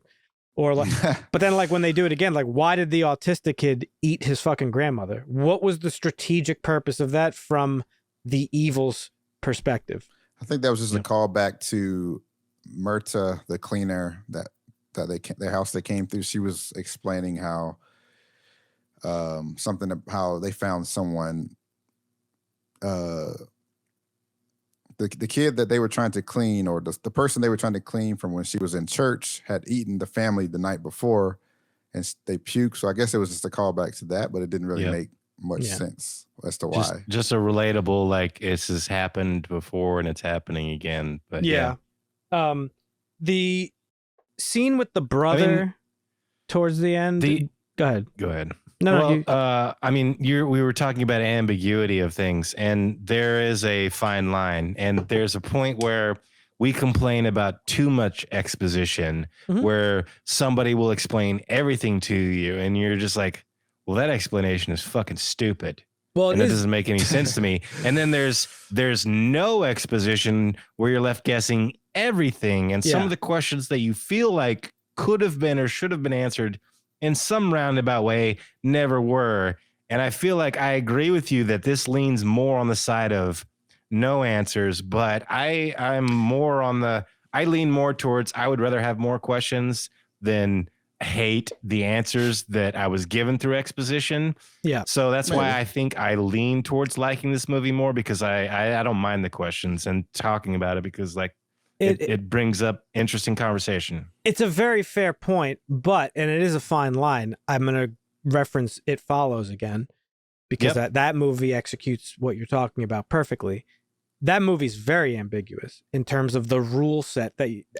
Or like, but then like when they do it again, like, why did the autistic kid eat his fucking grandmother? What was the strategic purpose of that from the evil's perspective? I think that was just a callback to Myrta, the cleaner that their house they came through. She was explaining how how they found someone, the kid that they were trying to clean, or the person they were trying to clean from when she was in church, had eaten the family the night before, and they puked. So I guess it was just a callback to that, but it didn't really make much sense as to why. Just a relatable, like, this has happened before and it's happening again. But the scene with the brother towards the end. Go ahead. No, I mean, we were talking about ambiguity of things, and there is a fine line, and there's a point where we complain about too much exposition, where somebody will explain everything to you, and you're just like, well, that explanation is fucking stupid. Well, and it doesn't make any sense to me. And then there's no exposition where you're left guessing everything, and some of the questions that you feel like could have been or should have been answered in some roundabout way never were. And I feel like I agree with you that this leans more on the side of no answers, but I'm more on I lean more towards I would rather have more questions than hate the answers that I was given through exposition. Yeah. So that's why I think I lean towards liking this movie more, because I don't mind the questions and talking about it, because like it brings up interesting conversation. It's a very fair point, and it is a fine line. I'm going to reference It Follows again, because that movie executes what you're talking about perfectly. That movie's very ambiguous in terms of the rule set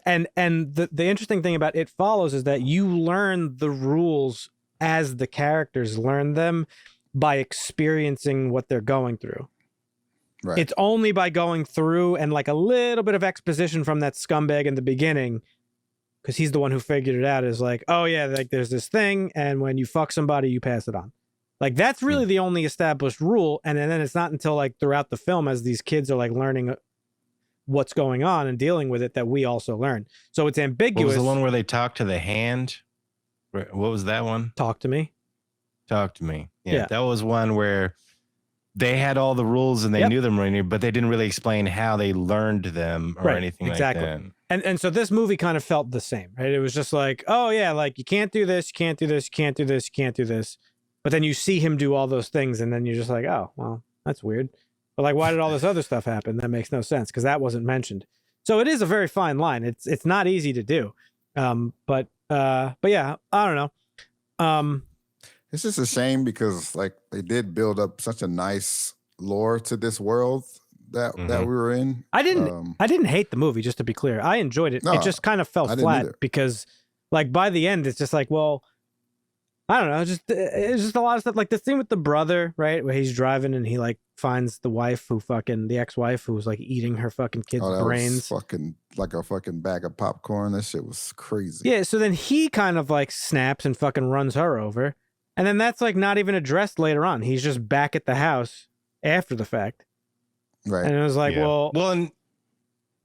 and the interesting thing about It Follows is that you learn the rules as the characters learn them by experiencing what they're going through. Right. It's only by going through and like a little bit of exposition from that scumbag in the beginning, because he's the one who figured it out, is like, oh yeah, like there's this thing, and when you fuck somebody, you pass it on. Like that's really the only established rule, and then it's not until like throughout the film, as these kids are like learning what's going on and dealing with it, that we also learn. So it's ambiguous. What was the one where they talked to the hand? What was that one? Talk to me. Talk to me. Yeah. That was one where they had all the rules and they knew them, but they didn't really explain how they learned them or anything like that. And so this movie kind of felt the same, right? It was just like, oh yeah, like you can't do this, you can't do this, you can't do this, you can't do this. But then you see him do all those things, and then you're just like, oh, well, that's weird. But like, why did all this other stuff happen? That makes no sense, because that wasn't mentioned. So it is a very fine line. It's not easy to do. But yeah, I don't know. It's just a shame because like they did build up such a nice lore to this world that we were in. I didn't hate the movie, just to be clear. I enjoyed it. No, it just kind of fell flat because like by the end it's just like, well, I don't know, it's just a lot of stuff. Like the scene with the brother, right, where he's driving and he like finds the wife the ex-wife who was like eating her fucking kid's brains. Was fucking like a fucking bag of popcorn. That shit was crazy. Yeah, so then he kind of like snaps and fucking runs her over. And then that's like not even addressed later on. He's just back at the house after the fact. Right. And it was like, and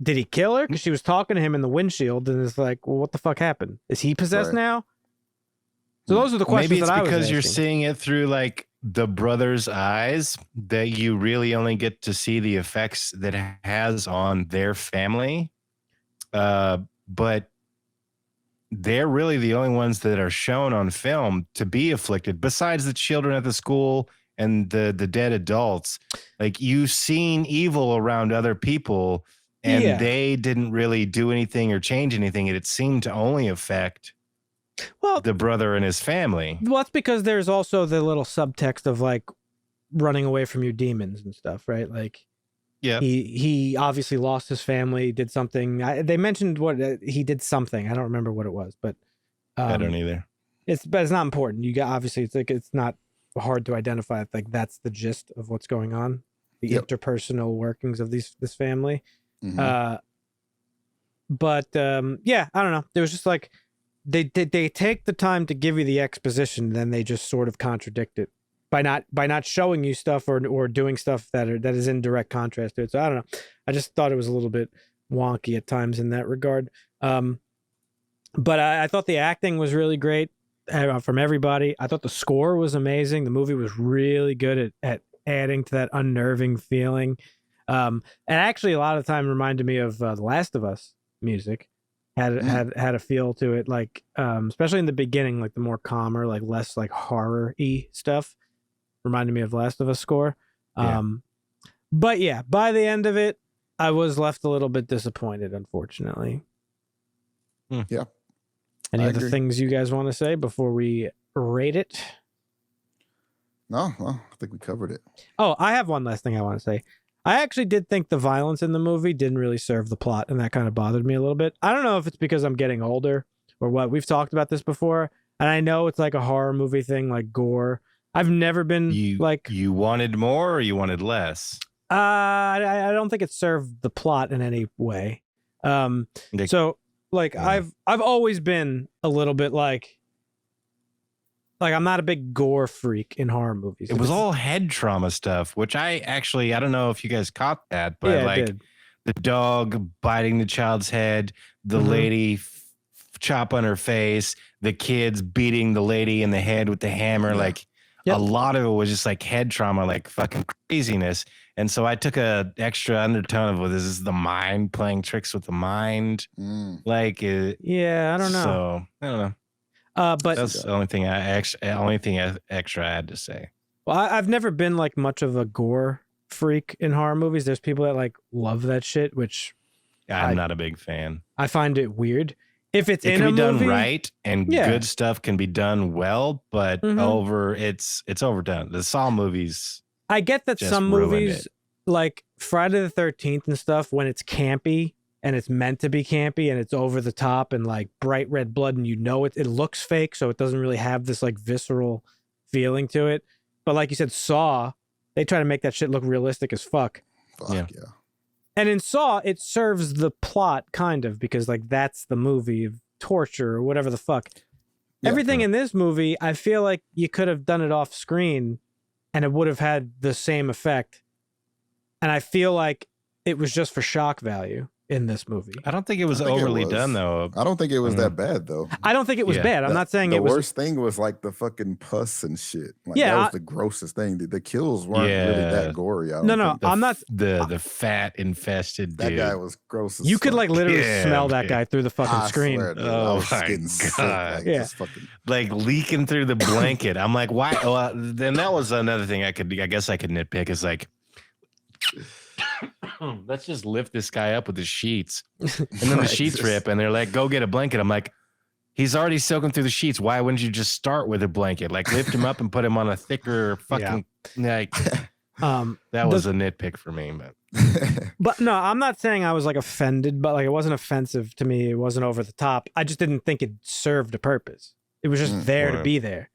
did he kill her? Because she was talking to him in the windshield, and it's like, well, what the fuck happened? Is he possessed now? So those are the questions that I was asking. Maybe it's because you're seeing it through like the brother's eyes that you really only get to see the effects that it has on their family. But they're really the only ones that are shown on film to be afflicted, besides the children at the school and the dead adults. Like you've seen evil around other people, and they didn't really do anything or change anything. It seemed to only affect the brother and his family. Well, that's because there's also the little subtext of like running away from your demons and stuff, right? Like, he obviously lost his family, did something. They mentioned he did something. I don't remember what it was, but I don't either. It's not important. You got obviously it's not hard to identify. Like that's the gist of what's going on, the interpersonal workings of this family. Mm-hmm. But yeah, I don't know. There was just like they take the time to give you the exposition, then they just sort of contradict it by not showing you stuff or doing stuff that is in direct contrast to it. So I don't know. I just thought it was a little bit wonky at times in that regard. But I thought the acting was really great from everybody. I thought the score was amazing. The movie was really good at adding to that unnerving feeling. And actually a lot of the time reminded me of The Last of Us music. Had a feel to it, like especially in the beginning, like the more calmer, like less like horror-y stuff. Reminded me of Last of Us score. But yeah, by the end of it, I was left a little bit disappointed, unfortunately. Yeah. Any other things you guys want to say before we rate it? No, well, I think we covered it. Oh, I have one last thing I want to say. I actually did think the violence in the movie didn't really serve the plot, and that kind of bothered me a little bit. I don't know if it's because I'm getting older or what. We've talked about this before, and I know it's like a horror movie thing, like gore. I've never been you wanted more or you wanted less? I don't think it served the plot in any way. So like I've always been a little bit like I'm not a big gore freak in horror movies. It was all head trauma stuff, which I don't know if you guys caught that, but like the dog biting the child's head, the lady chop on her face, the kids beating the lady in the head with the hammer, like a lot of it was just like head trauma, like fucking craziness. And so I took a extra undertone of, well, this is the mind playing tricks with the mind. Like, I don't know. So I don't know. But that's the only thing extra I had to say. Well, I've never been like much of a gore freak in horror movies. There's people that like love that shit, which I'm not a big fan. I find it weird. If it's It in can a be done movie, right, and good stuff can be done well, but it's overdone. The Saw movies. I get that just some ruined movies, it. like Friday the 13th and stuff, when it's campy and it's meant to be campy and it's over the top and like bright red blood and it looks fake, so it doesn't really have this like visceral feeling to it. But like you said, Saw, they try to make that shit look realistic as fuck. Yeah. And in Saw, it serves the plot kind of, because like that's the movie of torture or whatever the fuck. Yeah, Everything in this movie, I feel like you could have done it off screen and it would have had the same effect. And I feel like it was just for shock value in this movie. I don't think it was overly done, though. I don't think it was that bad, though. I don't think it was bad. I'm not saying it was... The worst thing was like the fucking pus and shit. Like, yeah, that was the grossest thing. The kills weren't really that gory. I'm not... The fat infested that dude. guy was gross as You could like literally smell that dude. guy through the fucking screen. Swear, dude, oh I was my getting God. sick, like, just fucking... like leaking through the blanket. I'm like, why? Well, then that was another thing I guess I could nitpick is like, let's just lift this guy up with the sheets. And then the sheets rip and they're like, go get a blanket. I'm like, he's already soaking through the sheets. Why wouldn't you just start with a blanket? Like lift him up and put him on a thicker fucking like that was a nitpick for me, but no, I'm not saying I was like offended, but like it wasn't offensive to me. It wasn't over the top. I just didn't think it served a purpose. It was just there to be there.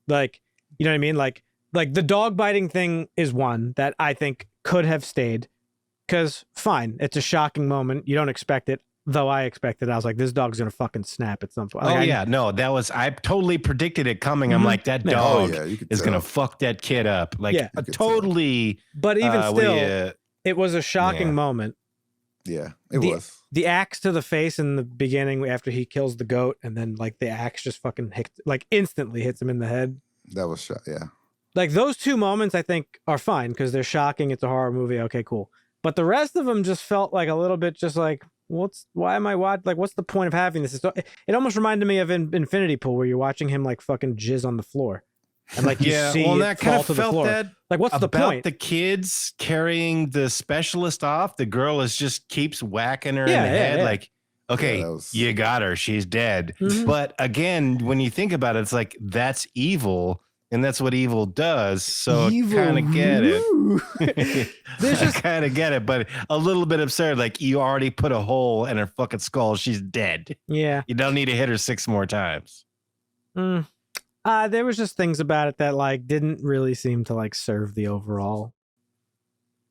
Like, you know what I mean? Like the dog biting thing is one that I think could have stayed. Because, fine, it's a shocking moment. You don't expect it, though I expected it. I was like, this dog's going to fucking snap at some point. Like, I totally predicted it coming. I'm like, that dog is going to fuck that kid up. Like, totally. But even still, it was a shocking moment. Yeah, it was. The axe to the face in the beginning after he kills the goat, and then, like, the axe just fucking instantly hits him in the head. That was yeah. Like, those two moments, I think, are fine, because they're shocking. It's a horror movie. Okay, cool. But the rest of them just felt like a little bit just like, why am I watching? Like, what's the point of having this? It almost reminded me of Infinity Pool, where you're watching him like fucking jizz on the floor. And like, you see it fall to the floor. Like, what's the point? The kids carrying the specialist off, the girl just keeps whacking her in the head. Like, okay, you got her. She's dead. But again, when you think about it, it's like, that's evil. And that's what evil does. So I kind of get it. I kind of get it, but a little bit absurd. Like, you already put a hole in her fucking skull. She's dead. Yeah. You don't need to hit her 6 more times. There was just things about it that like didn't really seem to like serve the overall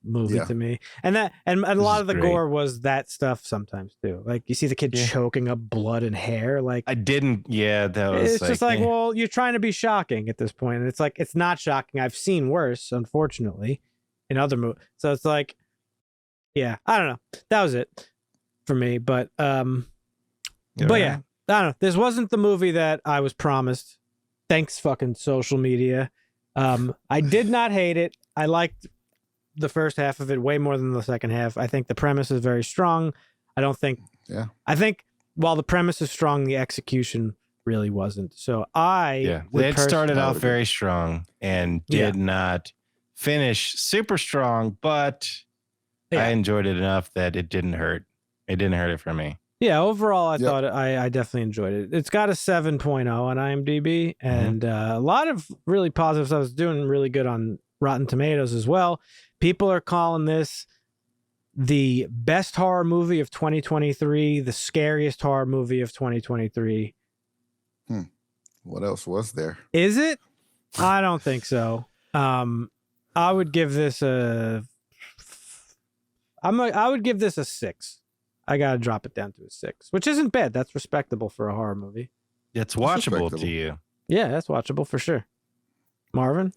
movie to me. And a lot of the gore was that stuff sometimes too. Like, you see the kid choking up blood and hair. Like, I didn't. Yeah, that was. It's just like, well, you're trying to be shocking at this point, and it's like, it's not shocking. I've seen worse, unfortunately, in other movies. So it's like, I don't know. That was it for me. But I don't know. This wasn't the movie that I was promised. Thanks, fucking social media. I did not hate it. I liked the first half of it way more than the second half. I think the premise is very strong. I think while the premise is strong, the execution really wasn't. So it started off very strong and did not finish super strong, but I enjoyed it enough that it didn't hurt. It didn't hurt it for me. Yeah, overall, I thought I definitely enjoyed it. It's got a 7.0 on IMDb, and a lot of really positive stuff. It's doing really good on Rotten Tomatoes as well. People are calling this the best horror movie of 2023, the scariest horror movie of 2023. What else was there? Is it? I don't think so. I would give this I would give this a 6. I gotta drop it down to a 6, which isn't bad. That's respectable for a horror movie. It's watchable to you. Yeah, that's watchable for sure. Marvin?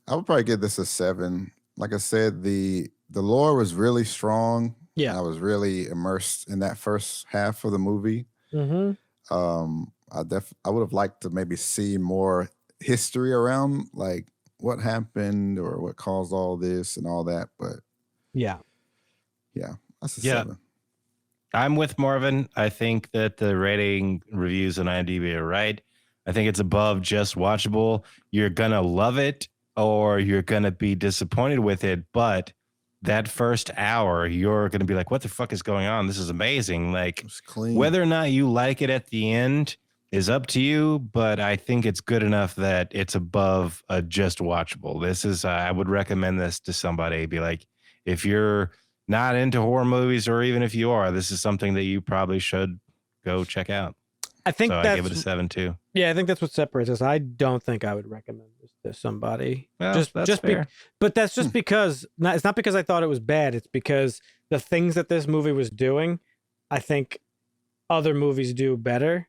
I would probably give this a 7. Like I said, the lore was really strong. Yeah. I was really immersed in that first half of the movie. Mm-hmm. I would have liked to maybe see more history around like what happened or what caused all this and all that. But yeah, that's a 7. I'm with Marvin. I think that the rating reviews on IMDb are right. I think it's above just watchable. You're gonna love it or you're gonna be disappointed with it, but that first hour, you're going to be like, what the fuck is going on? This is amazing. Like, It's clean. whether or not you like it at the end is up to you, but I think it's good enough that it's above a just watchable. This is, I would recommend this to somebody. Be like, if you're not into horror movies, or even if you are, this is something that you probably should go check out. I think So that's, I give it a 7 too. Yeah, I think that's what separates us. I don't think I would recommend this to somebody. Well, just that's fair. but that's just because it's not because I thought it was bad. It's because the things that this movie was doing, I think other movies do better.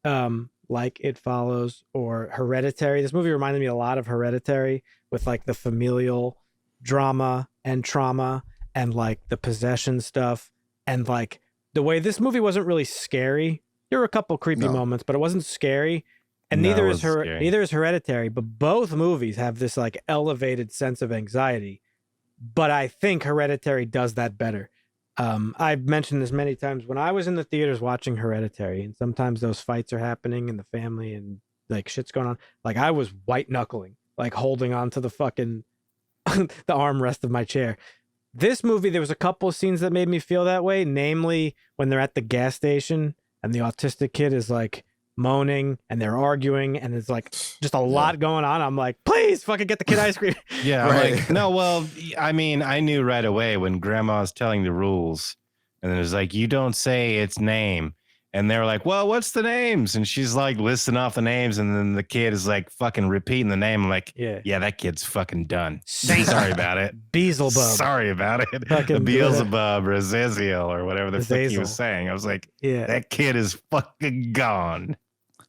Like It Follows or Hereditary. This movie reminded me a lot of Hereditary, with like the familial drama and trauma and like the possession stuff, and like the way this movie wasn't really scary. There were a couple creepy moments, but it wasn't scary. And neither is Hereditary, but both movies have this like elevated sense of anxiety. But I think Hereditary does that better. I've mentioned this many times. When I was in the theaters watching Hereditary, and sometimes those fights are happening in the family and like shit's going on, like I was white knuckling, like holding on to the fucking the armrest of my chair. This movie, there was a couple of scenes that made me feel that way, namely when they're at the gas station and the autistic kid is like moaning and they're arguing and it's like just a lot going on. I'm like, please fucking get the kid ice cream. Yeah. Right. Like, no, well, I mean, I knew right away when grandma was telling the rules, and it was like, you don't say its name. And they're like, well, what's the names? And she's like listing off the names. And then the kid is like fucking repeating the name. I'm like, yeah, that kid's fucking done. Sorry about it. Beelzebub. Sorry about it. Fucking the Beelzebub or Azazel or whatever the fuck he was saying. I was like, that kid is fucking gone.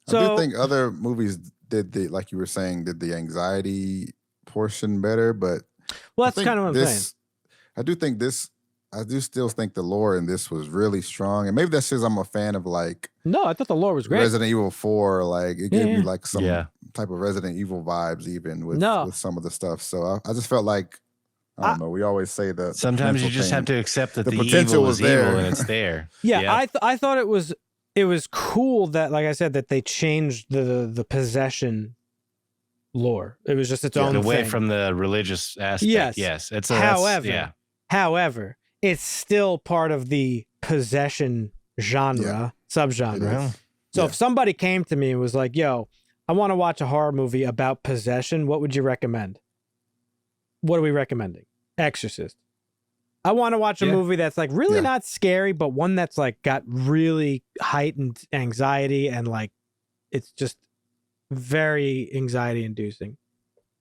So, I do think other movies did like you were saying, did the anxiety portion better. But well, that's kind of what I'm saying. I do still think the lore in this was really strong. And maybe that's because I'm a fan of like... No, I thought the lore was great. Resident Evil 4, like it gave me like some type of Resident Evil vibes even with some of the stuff. So I just felt like, I don't know, we always say that sometimes you just have to accept that the potential evil is there. Evil and it's there. I thought it was cool that, like I said, that they changed the possession lore. It was just its own away thing. From the religious aspect. Yes. It's however, it's still part of the possession genre, subgenre. So if somebody came to me and was like, yo, I want to watch a horror movie about possession, what would you recommend? What are we recommending? Exorcist. I want to watch a movie that's like really not scary, but one that's like got really heightened anxiety and like it's just very anxiety inducing.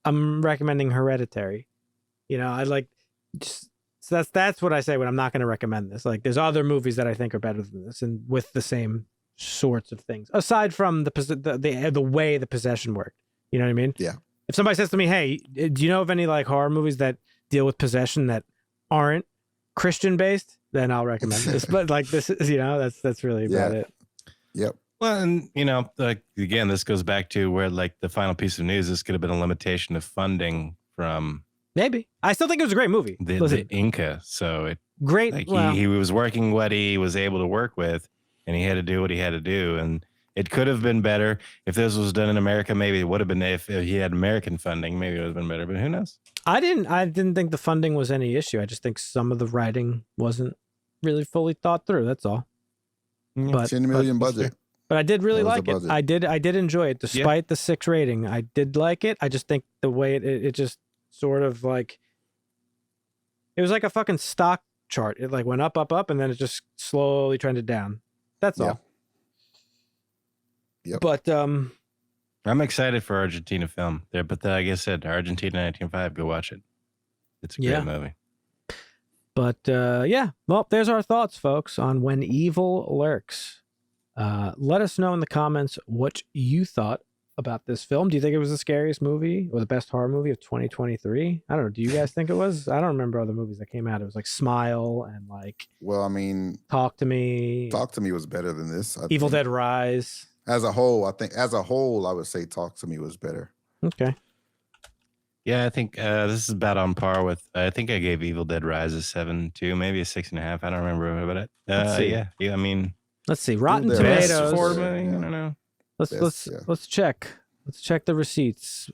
I'm recommending Hereditary. You know, I like just... So that's what I say when I'm not going to recommend this. Like, there's other movies that I think are better than this, and with the same sorts of things, aside from the way the possession worked. You know what I mean? Yeah. If somebody says to me, "Hey, do you know of any like horror movies that deal with possession that aren't Christian based?" Then I'll recommend this. But like this is, you know, that's really about it. Yep. Well, and you know, like again, this goes back to where like the final piece of news. This could have been a limitation of funding from. Maybe. I still think it was a great movie. The Inca. So it great. Like he was working what he was able to work with, and he had to do what he had to do. And it could have been better if this was done in America. Maybe it would have been if he had American funding. Maybe it would have been better. But who knows? I didn't think the funding was any issue. I just think some of the writing wasn't really fully thought through. That's all. But $10 million budget. But I did really like it. I did enjoy it despite the 6 rating. I did like it. I just think the way it just sort of like, it was like a fucking stock chart. It like went up, and then it just slowly trended down. That's all. Yep. But I'm excited for Argentina film there. But like I said, Argentina 1905, go watch it. It's a great movie. But well, there's our thoughts, folks, on When Evil Lurks. Let us know in the comments what you thought about this film. Do you think it was the scariest movie or the best horror movie of 2023? I don't know. Do you guys think it was? I don't remember other movies that came out. It was like Smile and like... Well, I mean... Talk to Me. Talk to Me was better than this. Evil Dead Rise. As a whole, I would say Talk to Me was better. Okay. Yeah, I think this is about on par with... I think I gave Evil Dead Rise a 7 too, maybe a 6.5. I don't remember about it. Yeah, I mean... Let's see. Rotten Tomatoes. Best horror movie? I don't know. Let's check. Let's check the receipts.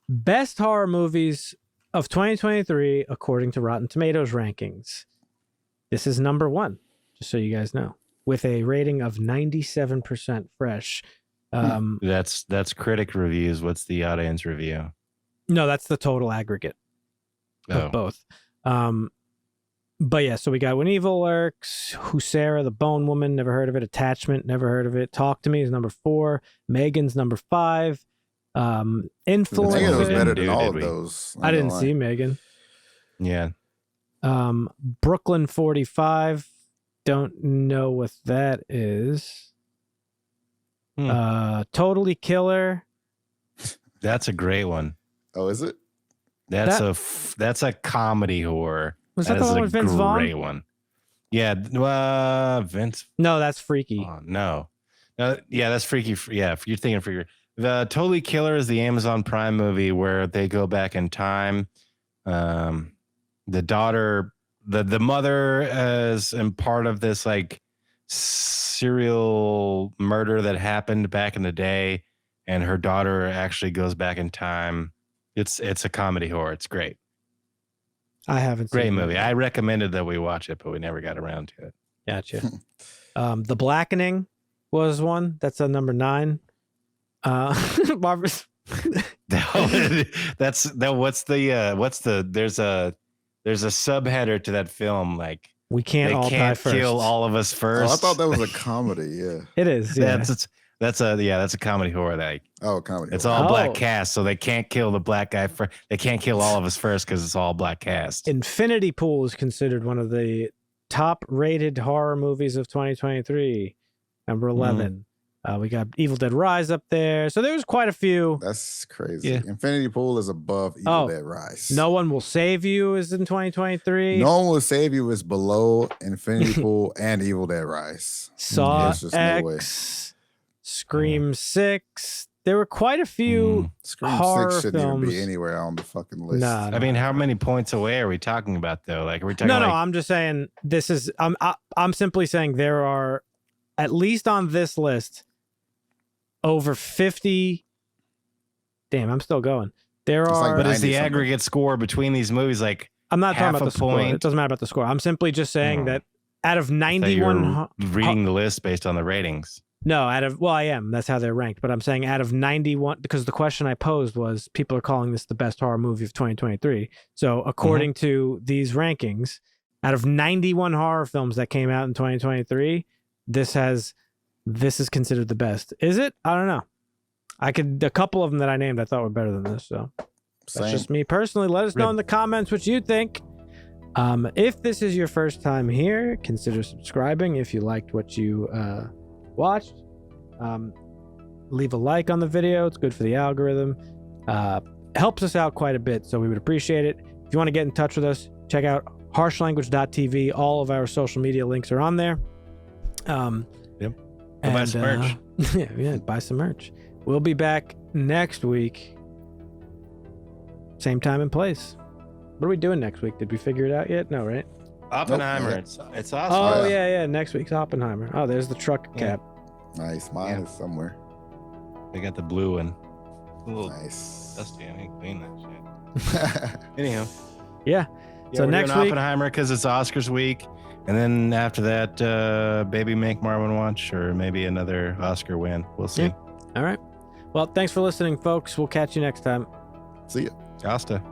Best horror movies of 2023, according to Rotten Tomatoes rankings. This is number 1, just so you guys know, with a rating of 97% fresh. That's critic reviews. What's the audience review? No, that's the total aggregate of both. But yeah, so we got When Evil Lurks, Husera, The Bone Woman, never heard of it. Attachment, never heard of it. Talk to Me is number 4. Megan's number 5. Influence. Megan was better than Dude, all did of we? those. I didn't see Megan. Yeah. Brooklyn 45. Don't know what that is. Totally Killer. That's a great one. Oh, is it? That's a comedy horror. Was that the one with Vince Vaughn? Great one. Yeah, Vince. No, that's Freaky. No, yeah, that's Freaky. Yeah, you're thinking Freaky. The Totally Killer is the Amazon Prime movie where they go back in time. The daughter, the mother is in part of this like serial murder that happened back in the day, and her daughter actually goes back in time. It's a comedy horror. It's great. I haven't seen Great it. movie. I recommended that we watch it, but we never got around to it. Gotcha. The Blackening was one. That's a number 9. Marvelous. There's a subheader to that film, like We Can't All Die First. kill all of us first. Oh, I thought that was a comedy. Yeah. It is. Yeah. That's a comedy horror. Comedy. It's all black cast, so they can't kill the black guy first. They can't kill all of us first because it's all black cast. Infinity Pool is considered one of the top-rated horror movies of 2023. Number 11. We got Evil Dead Rise up there. So there was quite a few. That's crazy. Yeah. Infinity Pool is above Evil Dead Rise. No One Will Save You is in 2023. No One Will Save You is below Infinity Pool and Evil Dead Rise. Saw There's just no way. X, Scream 6. There were quite a few Scream horror 6 shouldn't films. even be anywhere on the fucking list. Nah, I mean, how many points away are we talking about though? Like, are we talking? No, like, I'm just saying this is. I'm simply saying there are, at least on this list, over 50. Damn, I'm still going. There It's like are. but is the 90 something. aggregate score between these movies like? I'm not talking half about a the score. point? It doesn't matter about the score. I'm simply just saying Oh. that out of I thought you were 91. reading the list based on the ratings. No, I am. That's how they're ranked. But I'm saying out of 91, because the question I posed was people are calling this the best horror movie of 2023. So according to these rankings, out of 91 horror films that came out in 2023, this is considered the best. Is it? I don't know. A couple of them that I named I thought were better than this. So that's Same. just me personally. Let us know in the comments what you think. If this is your first time here, consider subscribing if you liked what you watched. Leave a like on the video. It's good for the algorithm. Helps us out quite a bit, so we would appreciate it. If you want to get in touch with us, check out harshlanguage.tv. All of our social media links are on there. Yep. Go buy some merch. Yeah, buy some merch. We'll be back next week. Same time and place. What are we doing next week? Did we figure it out yet? No, right? Oppenheimer. Nope. It's awesome. Oh, yeah. Next week's Oppenheimer. Oh, there's the truck cap. Nice. Mine is somewhere. They got the blue one. A little Nice. dusty. I need to clean that shit. Anyhow. Yeah. So we're next doing week, Oppenheimer because it's Oscars week. And then after that, maybe make Marvin watch or maybe another Oscar win. We'll see. all right. Well, thanks for listening, folks. We'll catch you next time. See ya. Costa.